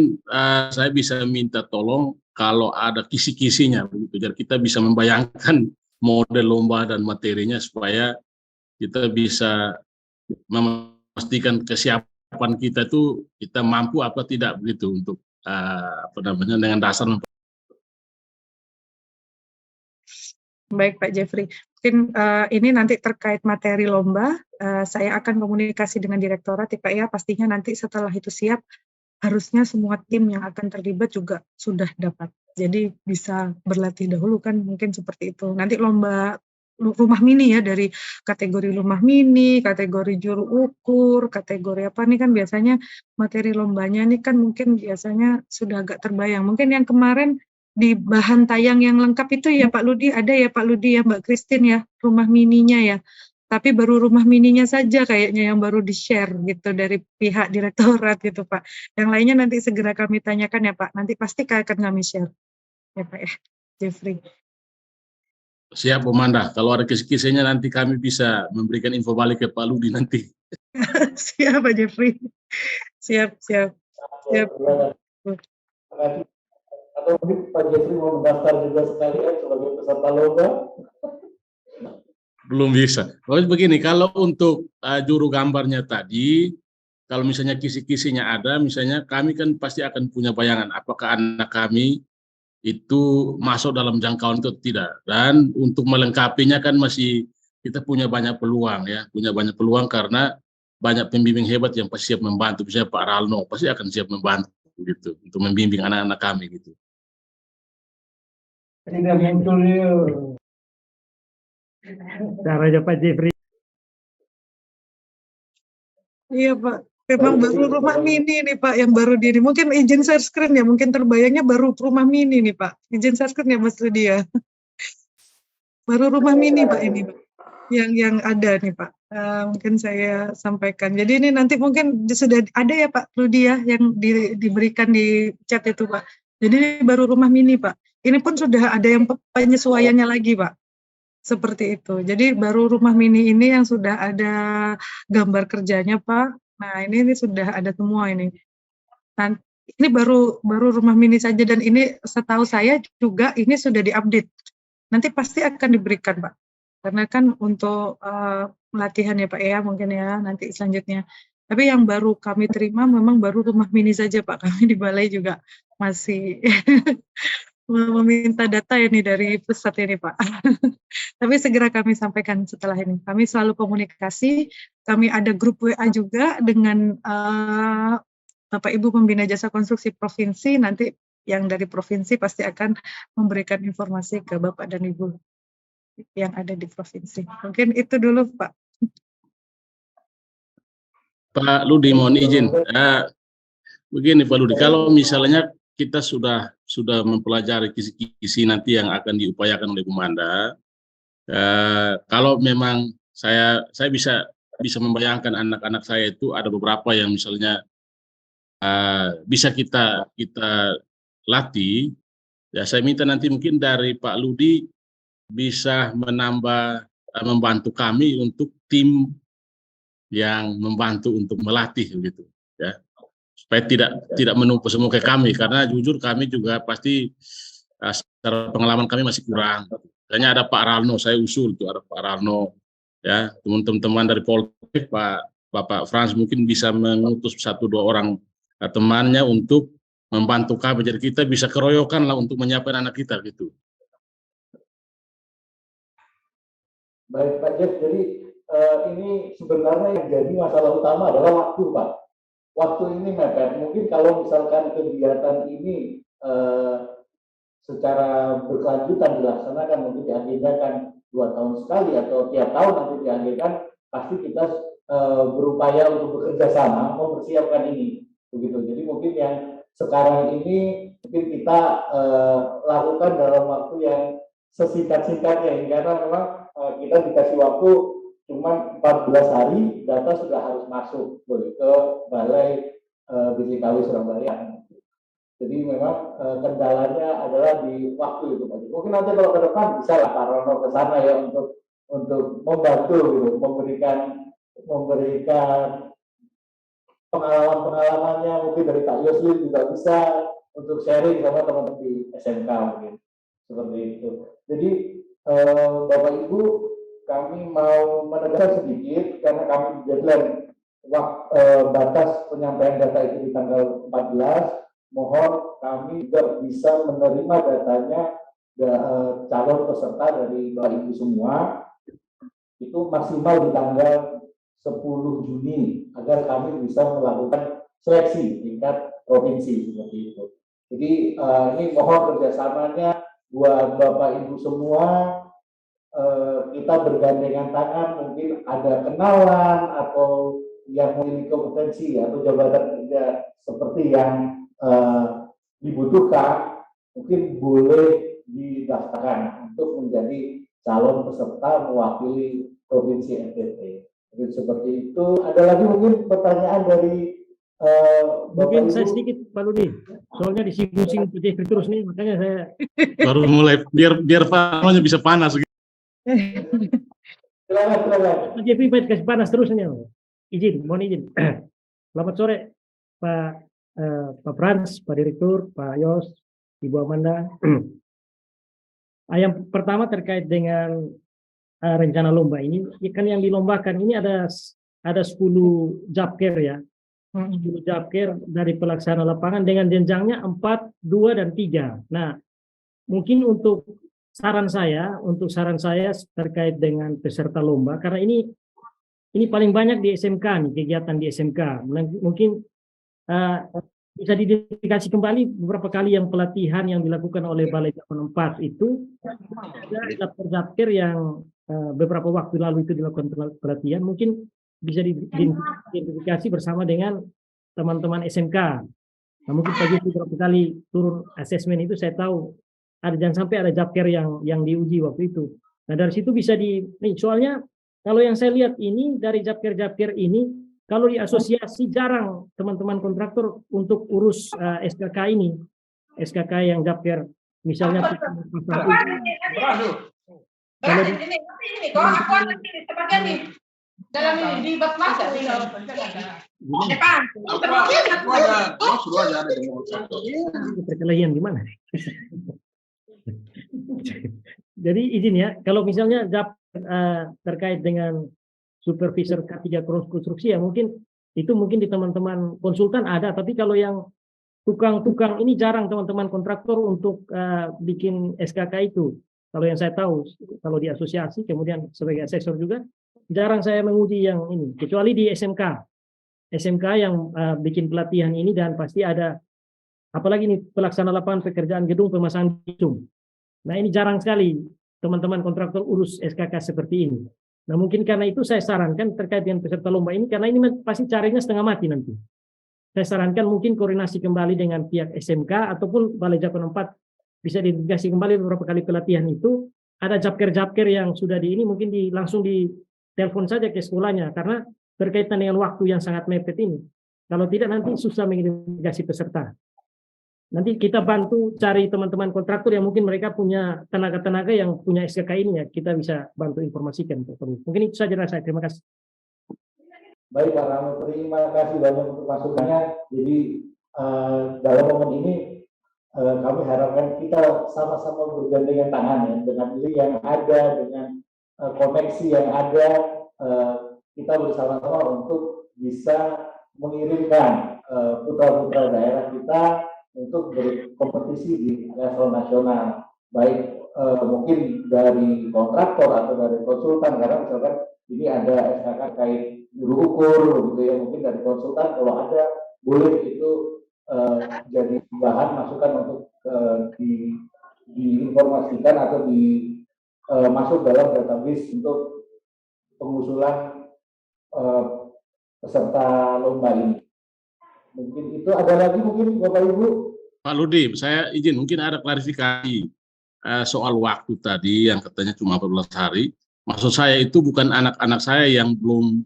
saya bisa minta tolong kalau ada kisi-kisinya begitu, biar kita bisa membayangkan model lomba dan materinya supaya kita bisa memastikan kesiapan kita itu kita mampu apa tidak begitu untuk dengan dasar. Baik Pak Jeffrey, mungkin ini nanti terkait materi lomba, saya akan komunikasi dengan direktorat ya Pak ya, pastinya nanti setelah itu siap, harusnya semua tim yang akan terlibat juga sudah dapat. Jadi bisa berlatih dahulu kan mungkin seperti itu. Nanti lomba rumah mini ya, dari kategori rumah mini, kategori juru ukur, kategori apa nih kan biasanya materi lombanya nih kan mungkin biasanya sudah agak terbayang. Mungkin yang kemarin di bahan tayang yang lengkap itu ya Pak Ludi, ada ya Pak Ludi ya Mbak Christine ya, rumah mininya ya. Tapi baru rumah mininya saja kayaknya yang baru di-share gitu dari pihak direktorat gitu Pak. Yang lainnya nanti segera kami tanyakan ya Pak. Nanti pasti akan kami share ya Pak ya, Jeffrey. Siap, Komanda. Kalau ada kisi-kisinya nanti kami bisa memberikan info balik ke Pak Ludi nanti. Siap Pak Jeffrey. Siap. Terima kasih. Atau mungkin Pak Jeffrey mau mendaftar juga sekalian sebagai peserta lomba. Belum bisa. Begini, kalau untuk juru gambarnya tadi, kalau misalnya kisi-kisinya ada, misalnya kami kan pasti akan punya bayangan apakah anak kami itu masuk dalam jangkauan itu tidak. Dan untuk melengkapinya kan masih kita punya banyak peluang ya, karena banyak pembimbing hebat yang pasti siap membantu. Misalnya Pak Ralno pasti akan siap membantu gitu untuk membimbing anak-anak kami gitu. Tidak muncul caranya Pak Jeffrey. Iya Pak. Memang baru rumah mini nih Pak yang baru di ini. Mungkin izin share screen ya, mungkin terbayangnya baru rumah mini nih Pak. Izin share screen ya Mas Rudi ya. Baru rumah mini Pak ini Pak. Yang ada nih Pak. Mungkin saya sampaikan. Jadi ini nanti mungkin sudah ada ya Pak Rudi ya yang diberikan di chat itu Pak. Jadi ini baru rumah mini Pak. Ini pun sudah ada yang penyesuaiannya lagi Pak. Seperti itu. Jadi baru rumah mini ini yang sudah ada gambar kerjanya Pak. Nah ini sudah ada semua ini. Nah, ini baru rumah mini saja dan ini setahu saya juga ini sudah diupdate. Nanti pasti akan diberikan Pak. Karena kan untuk pelatihan ya Pak ya mungkin ya nanti selanjutnya. Tapi yang baru kami terima memang baru rumah mini saja Pak. Kami di balai juga masih meminta data ini dari pusat ini Pak. Tapi segera kami sampaikan setelah ini. Kami selalu komunikasi, kami ada grup WA juga dengan Bapak Ibu Pembina Jasa Konstruksi Provinsi, nanti yang dari provinsi pasti akan memberikan informasi ke Bapak dan Ibu yang ada di provinsi. Mungkin itu dulu Pak. Pak Ludi mohon izin. Begini Pak Ludi, kalau misalnya kita sudah mempelajari kisi-kisi nanti yang akan diupayakan oleh Komanda, kalau memang saya bisa membayangkan anak-anak saya itu ada beberapa yang misalnya bisa kita latih, ya saya minta nanti mungkin dari Pak Ludi bisa membantu kami untuk tim yang membantu untuk melatih gitu ya, supaya tidak menumpuk semua ke kami, karena jujur kami juga pasti secara pengalaman kami masih kurang. Kayaknya ada Pak Ralno, saya usul tuh ada Pak Ralno ya, teman-teman dari Poltek, Bapak Frans mungkin bisa mengutus 1-2 orang temannya untuk membantu kami, jadi kita bisa keroyokan lah untuk menyiapkan anak kita gitu. Baik Pak Jeff, jadi ini sebenarnya yang jadi masalah utama adalah waktu Pak. Waktu ini mepet. Mungkin kalau misalkan kegiatan ini secara berkelanjutan dilaksanakan, mungkin diagendakan 2 tahun sekali atau tiap tahun nanti diagendakan, pasti kita berupaya untuk bekerja sama mempersiapkan ini. Begitu. Jadi mungkin yang sekarang ini mungkin kita lakukan dalam waktu yang sesingkat-singkatnya, karena memang kita dikasih waktu cuma 14 hari, data sudah harus masuk ke Balai BPKW Surabaya. Jadi memang kendalanya adalah di waktu itu. Mungkin nanti kalau ke depan bisa lah Pak Rono ke sana ya untuk membantu gitu, memberikan pengalaman-pengalamannya, mungkin dari Pak Yosli juga bisa untuk sharing sama teman-teman di SMK mungkin seperti itu. Jadi Bapak Ibu, kami mau menegaskan sedikit karena kami deadline batas penyampaian data itu di tanggal 14. Mohon kami juga bisa menerima datanya calon peserta dari Bapak Ibu semua itu maksimal di tanggal 10 Juni agar kami bisa melakukan seleksi tingkat provinsi seperti itu. Jadi ini mohon kerjasamanya buat Bapak Ibu semua, kita bergandengan tangan, mungkin ada kenalan atau yang memiliki kompetensi atau jabatan kerja seperti yang dibutuhkan, mungkin boleh didaftarkan untuk menjadi calon peserta mewakili Provinsi NTT. Jadi seperti itu. Ada lagi mungkin pertanyaan dari Mungkin Bapak saya Ibu? sedikit Pak Ludi, soalnya disinggung-singgung Pak Jeffrey terus nih, makanya saya Baru mulai biar panasnya bisa panas. Silakan. Pak Jeffrey baik kasih panas terusnya. Mohon izin. Selamat sore Pak Frans, Pak Direktur, Pak Yos, Ibu Amanda. Yang pertama terkait dengan rencana lomba ini, kan yang dilombakan ini ada 10 Japker ya. 10 Japker dari pelaksana lapangan dengan jenjangnya 4, 2, dan 3. Nah, mungkin untuk saran saya terkait dengan peserta lomba, karena ini paling banyak di SMK nih, kegiatan di SMK. Mungkin bisa diidentifikasi kembali beberapa kali yang pelatihan yang dilakukan oleh Balai Japker 4 itu ada Japker yang beberapa waktu lalu itu dilakukan pelatihan, mungkin bisa diidentifikasi bersama dengan teman-teman SMK. Nah, mungkin pagi beberapa kali turun asesmen itu saya tahu jangan sampai ada Japker yang diuji waktu itu. Nah, dari situ bisa soalnya kalau yang saya lihat ini dari Japker ini, kalau di asosiasi jarang teman-teman kontraktor untuk urus SKK ini. SKK yang Japker misalnya dalam ini di bak masuk perkelahian gimana? Jadi izin ya, kalau misalnya terkait dengan supervisor K3 konstruksi ya mungkin di teman-teman konsultan ada, tapi kalau yang tukang-tukang ini jarang teman-teman kontraktor untuk bikin SKK itu. Kalau yang saya tahu, kalau di asosiasi kemudian sebagai asesor juga jarang saya menguji yang ini, kecuali di SMK yang bikin pelatihan ini, dan pasti ada apalagi ini pelaksana lapangan pekerjaan gedung pemasangan gedung. Nah, ini jarang sekali teman-teman kontraktor urus SKK seperti ini. Nah, mungkin karena itu saya sarankan terkait dengan peserta lomba ini, karena ini pasti carinya setengah mati nanti. Saya sarankan mungkin koordinasi kembali dengan pihak SMK ataupun Balai Japker 4 bisa diidentifikasi kembali beberapa kali pelatihan itu. Ada Japker yang sudah ini mungkin langsung ditelepon saja ke sekolahnya, karena berkaitan dengan waktu yang sangat mepet ini. Kalau tidak nanti susah mengidentifikasi peserta. Nanti kita bantu cari teman-teman kontraktor yang mungkin mereka punya tenaga-tenaga yang punya SKK ini ya, kita bisa bantu informasikan. Mungkin itu saja dari saya. Terima kasih. Baik Pak Rano, terima kasih banyak untuk masukannya. Jadi dalam momen ini kami harapkan kita sama-sama bergandengan tangan ya, dengan diri yang ada, dengan koneksi yang ada, kita bersama-sama untuk bisa mengirimkan putra-putra daerah kita untuk berkompetisi di level nasional, baik mungkin dari kontraktor atau dari konsultan, karena misalkan ini ada SKK kait juru ukur gitu ya, mungkin dari konsultan kalau ada boleh itu jadi bahan masukan untuk diinformasikan atau masuk dalam database untuk pengusulan peserta lomba ini. Mungkin itu ada lagi mungkin Bapak Ibu. Pak Ludi, saya izin mungkin ada klarifikasi soal waktu tadi yang katanya cuma 14 hari. Maksud saya itu bukan anak-anak saya yang belum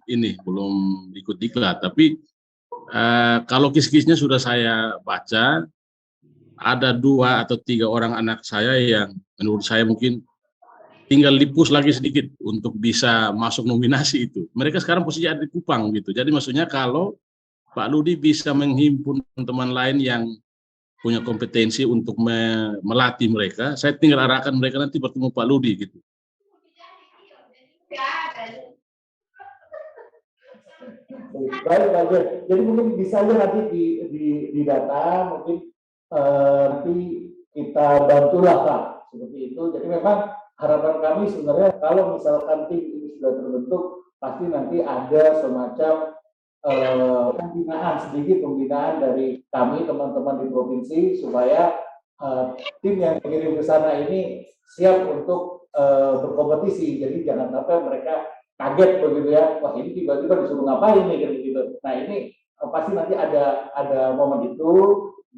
ikut diklat, tapi kalau kis-kisnya sudah saya baca, ada 2 atau 3 orang anak saya yang menurut saya mungkin tinggal dipus lagi sedikit untuk bisa masuk nominasi itu. Mereka sekarang posisi ada di Kupang gitu. Jadi maksudnya kalau Pak Ludi bisa menghimpun teman-teman lain yang punya kompetensi untuk melatih mereka, saya tinggal arahkan mereka nanti bertemu Pak Ludi gitu. Baik, jadi mungkin bisa aja nanti di data, mungkin nanti kita bantulah Pak, seperti itu. Jadi memang harapan kami sebenarnya kalau misalkan tim ini sudah terbentuk, pasti nanti ada semacam pembinaan dari kami teman-teman di provinsi supaya tim yang kirim ke sana ini siap untuk berkompetisi. Jadi jangan sampai mereka kaget begitu ya, wah ini tiba-tiba disuruh ngapain nih gitu. Nah ini pasti nanti ada momen itu,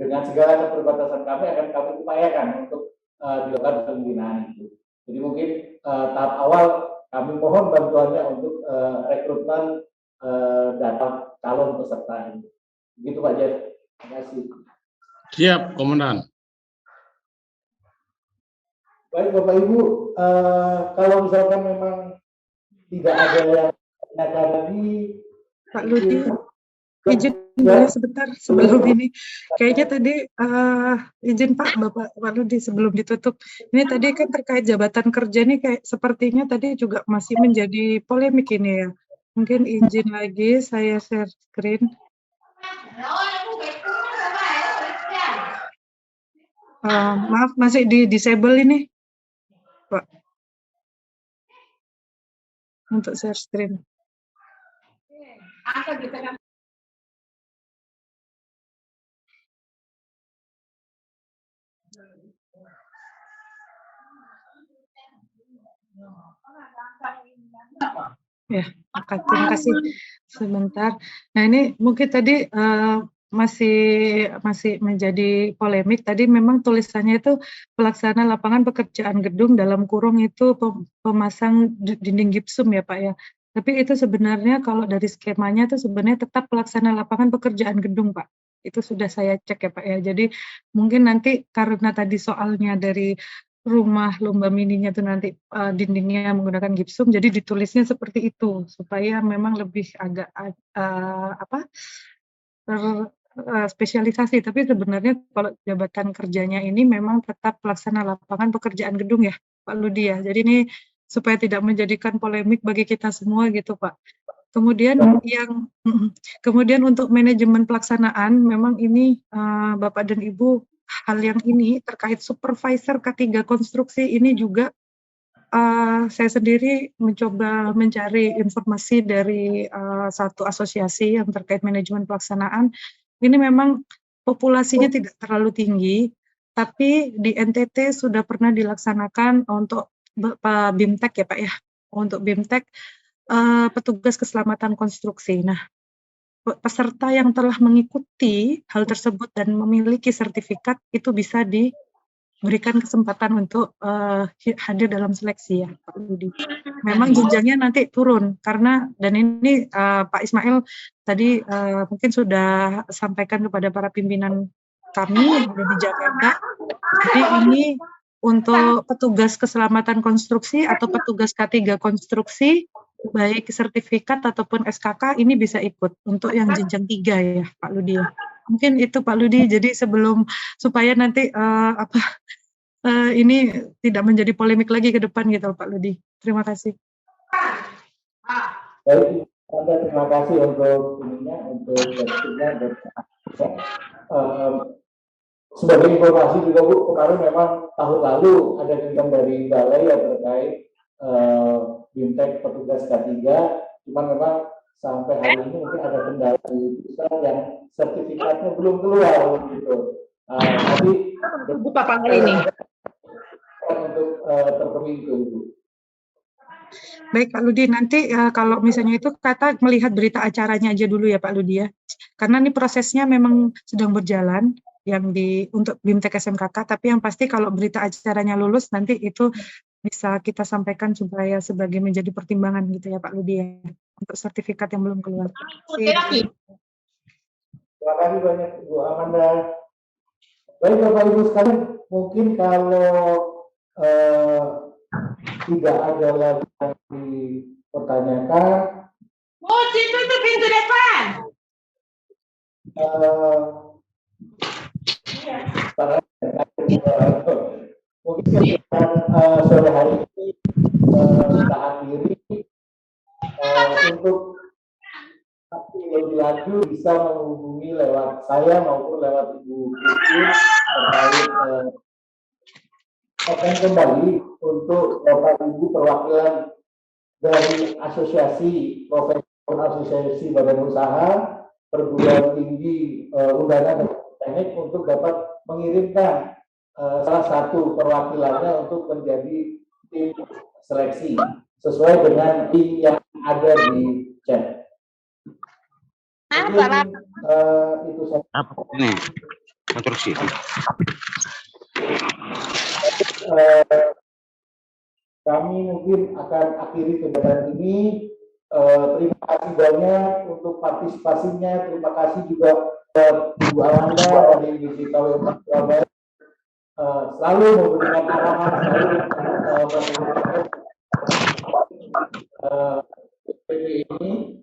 dengan segala keterbatasan kami akan kami upayakan untuk dilakukan pembinaan itu. Jadi mungkin tahap awal kami mohon bantuannya untuk rekrutmen data calon peserta ini. Begitu Pak Jeff. Terima kasih. Siap, Komandan. Baik Bapak Ibu, kalau misalkan memang tidak ada yang tanyakan lagi, Pak Ludi, izin boleh sebentar sebelum ini. Kayaknya tadi izin Bapak Ludi sebelum ditutup. Ini tadi kan terkait jabatan kerja nih kayak sepertinya tadi juga masih menjadi polemik ini ya. Mungkin izin lagi saya share screen. Maaf masih di disable ini, Pak. Untuk share screen. Ya, terima kasih sebentar. Nah ini mungkin tadi masih menjadi polemik. Tadi memang tulisannya itu pelaksana lapangan pekerjaan gedung dalam kurung itu pemasang dinding gipsum ya Pak ya. Tapi itu sebenarnya kalau dari skemanya itu sebenarnya tetap pelaksana lapangan pekerjaan gedung Pak. Itu sudah saya cek ya Pak ya. Jadi mungkin nanti karena tadi soalnya dari rumah lomba mininya tuh nanti dindingnya menggunakan gipsum, jadi ditulisnya seperti itu supaya memang lebih agak spesialisasi. Tapi sebenarnya kalau jabatan kerjanya ini memang tetap pelaksana lapangan pekerjaan gedung ya Pak Ludi ya. Jadi ini supaya tidak menjadikan polemik bagi kita semua gitu Pak. Kemudian kemudian untuk manajemen pelaksanaan memang ini Bapak dan Ibu, hal yang ini terkait supervisor K3 konstruksi ini juga saya sendiri mencoba mencari informasi dari satu asosiasi yang terkait manajemen pelaksanaan. Ini memang populasinya tidak terlalu tinggi, tapi di NTT sudah pernah dilaksanakan untuk BIMTEK ya Pak ya, untuk BIMTEK petugas keselamatan konstruksi. Nah, peserta yang telah mengikuti hal tersebut dan memiliki sertifikat itu bisa diberikan kesempatan untuk hadir dalam seleksi ya Pak Budi. Memang jenjangnya nanti turun karena dan ini Pak Ismail tadi mungkin sudah sampaikan kepada para pimpinan kami yang ada di Jakarta. Jadi ini untuk petugas keselamatan konstruksi atau petugas K3 konstruksi baik sertifikat ataupun SKK ini bisa ikut untuk yang jenjang 3 ya Pak Ludi ya. Mungkin itu Pak Ludi, jadi sebelum supaya nanti ini tidak menjadi polemik lagi ke depan gitu Pak Ludi. Terima kasih. Baik, terima kasih untuk waktunya dan sebagai informasi juga Bu, kemarin memang tahun lalu ada jenjang dari Balai yang terkait BIMTEK petugas K3, cuman memang sampai hari ini mungkin ada kendala di pusat yang sertifikatnya belum keluar gitu. Tapi buka panel ini untuk terpenuhi itu. Baik Pak Ludi, nanti kalau misalnya itu kata melihat berita acaranya aja dulu ya Pak Ludi ya, karena ini prosesnya memang sedang berjalan yang untuk BIMTEK SMKK, tapi yang pasti kalau berita acaranya lulus nanti itu bisa kita sampaikan supaya sebagai menjadi pertimbangan gitu ya Pak Ludi ya, untuk sertifikat yang belum keluar. Terima kasih banyak Bu Amanda. Baik Bapak Ibu sekalian, mungkin kalau tidak ada lagi yang dipertanyakan. itu pintu depan. Mungkin sore hari ini kita akhiri untuk lebih lanjut bisa menghubungi lewat saya maupun lewat Ibu Putri terkait akan kembali untuk Bapak Ibu perwakilan dari asosiasi asosiasi badan usaha perguruan tinggi undangan dan teknik untuk dapat mengirimkan salah satu perwakilannya untuk menjadi tim seleksi sesuai dengan tim yang ada di chat. Itu saja. Apa ini? konstruksi. Kami mungkin akan akhiri kegiatan ini. Terima kasih banyak untuk partisipasinya. Terima kasih juga Ibu Amanda dari Divisi KW Surabaya. Selalu memberikan arahan, selalu memberikan PP ini.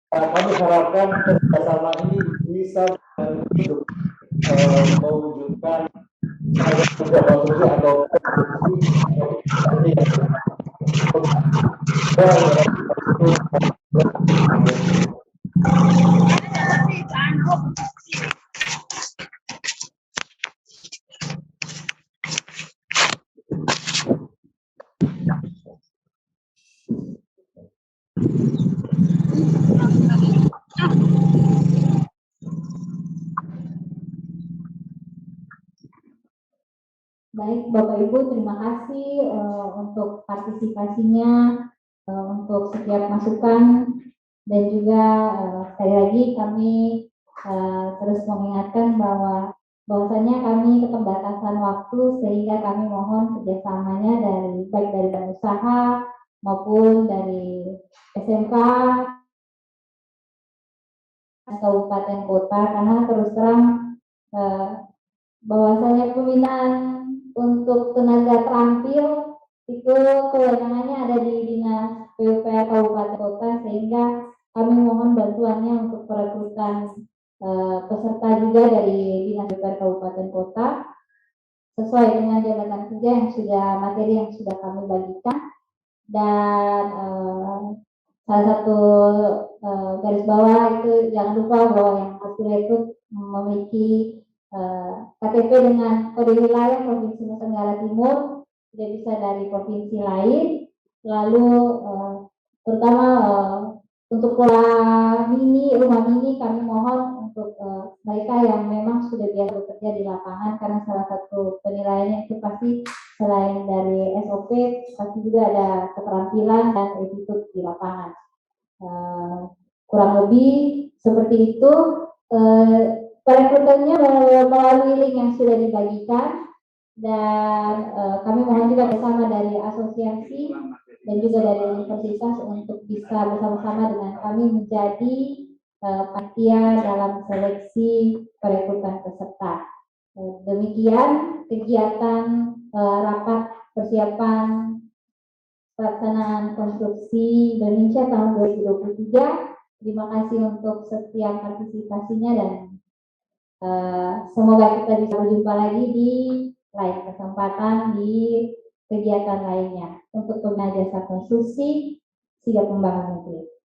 Kami harapkan kerjasama ini bisa mewujudkan konstruksi atau Baik, Bapak Ibu, terima kasih untuk partisipasinya, untuk setiap masukan, dan juga sekali lagi kami terus mengingatkan bahwasanya kami keterbatasan waktu, sehingga kami mohon kerjasamanya baik dari bank usaha maupun dari SMK, kabupaten kota, karena terus terang bahwasanya pembinaan untuk tenaga terampil itu kewenangannya ada di Dinas PUPR Kabupaten Kota, sehingga kami mohon bantuannya untuk perekrutan peserta juga dari Dinas PUPR Kabupaten Kota sesuai dengan jabatan kerja materi yang sudah kami bagikan. Dan salah satu garis bawah itu jangan lupa bahwa yang harus direkrut memiliki KTP dengan kode wilayah Provinsi Nusa Tenggara Timur, tidak bisa dari provinsi lain. Lalu terutama untuk rumah mini kami mohon untuk mereka yang memang sudah biasa bekerja di lapangan, karena salah satu penilaiannya itu pasti selain dari SOP pasti juga ada keterampilan dan attitude di lapangan. Kurang lebih seperti itu. Perekrutannya melalui link yang sudah dibagikan, dan kami mohon juga bersama dari asosiasi dan juga dari universitas untuk bisa bersama-sama dengan kami menjadi panitia dalam seleksi perekrutan peserta. Demikian kegiatan rapat persiapan pelaksanaan konstruksi Indonesia tahun 2023. Terima kasih untuk setiap partisipasinya, dan semoga kita bisa berjumpa lagi di lain kesempatan di kegiatan lainnya untuk pembinaan jasa konstruksi Sigap Pembangunan Negeri.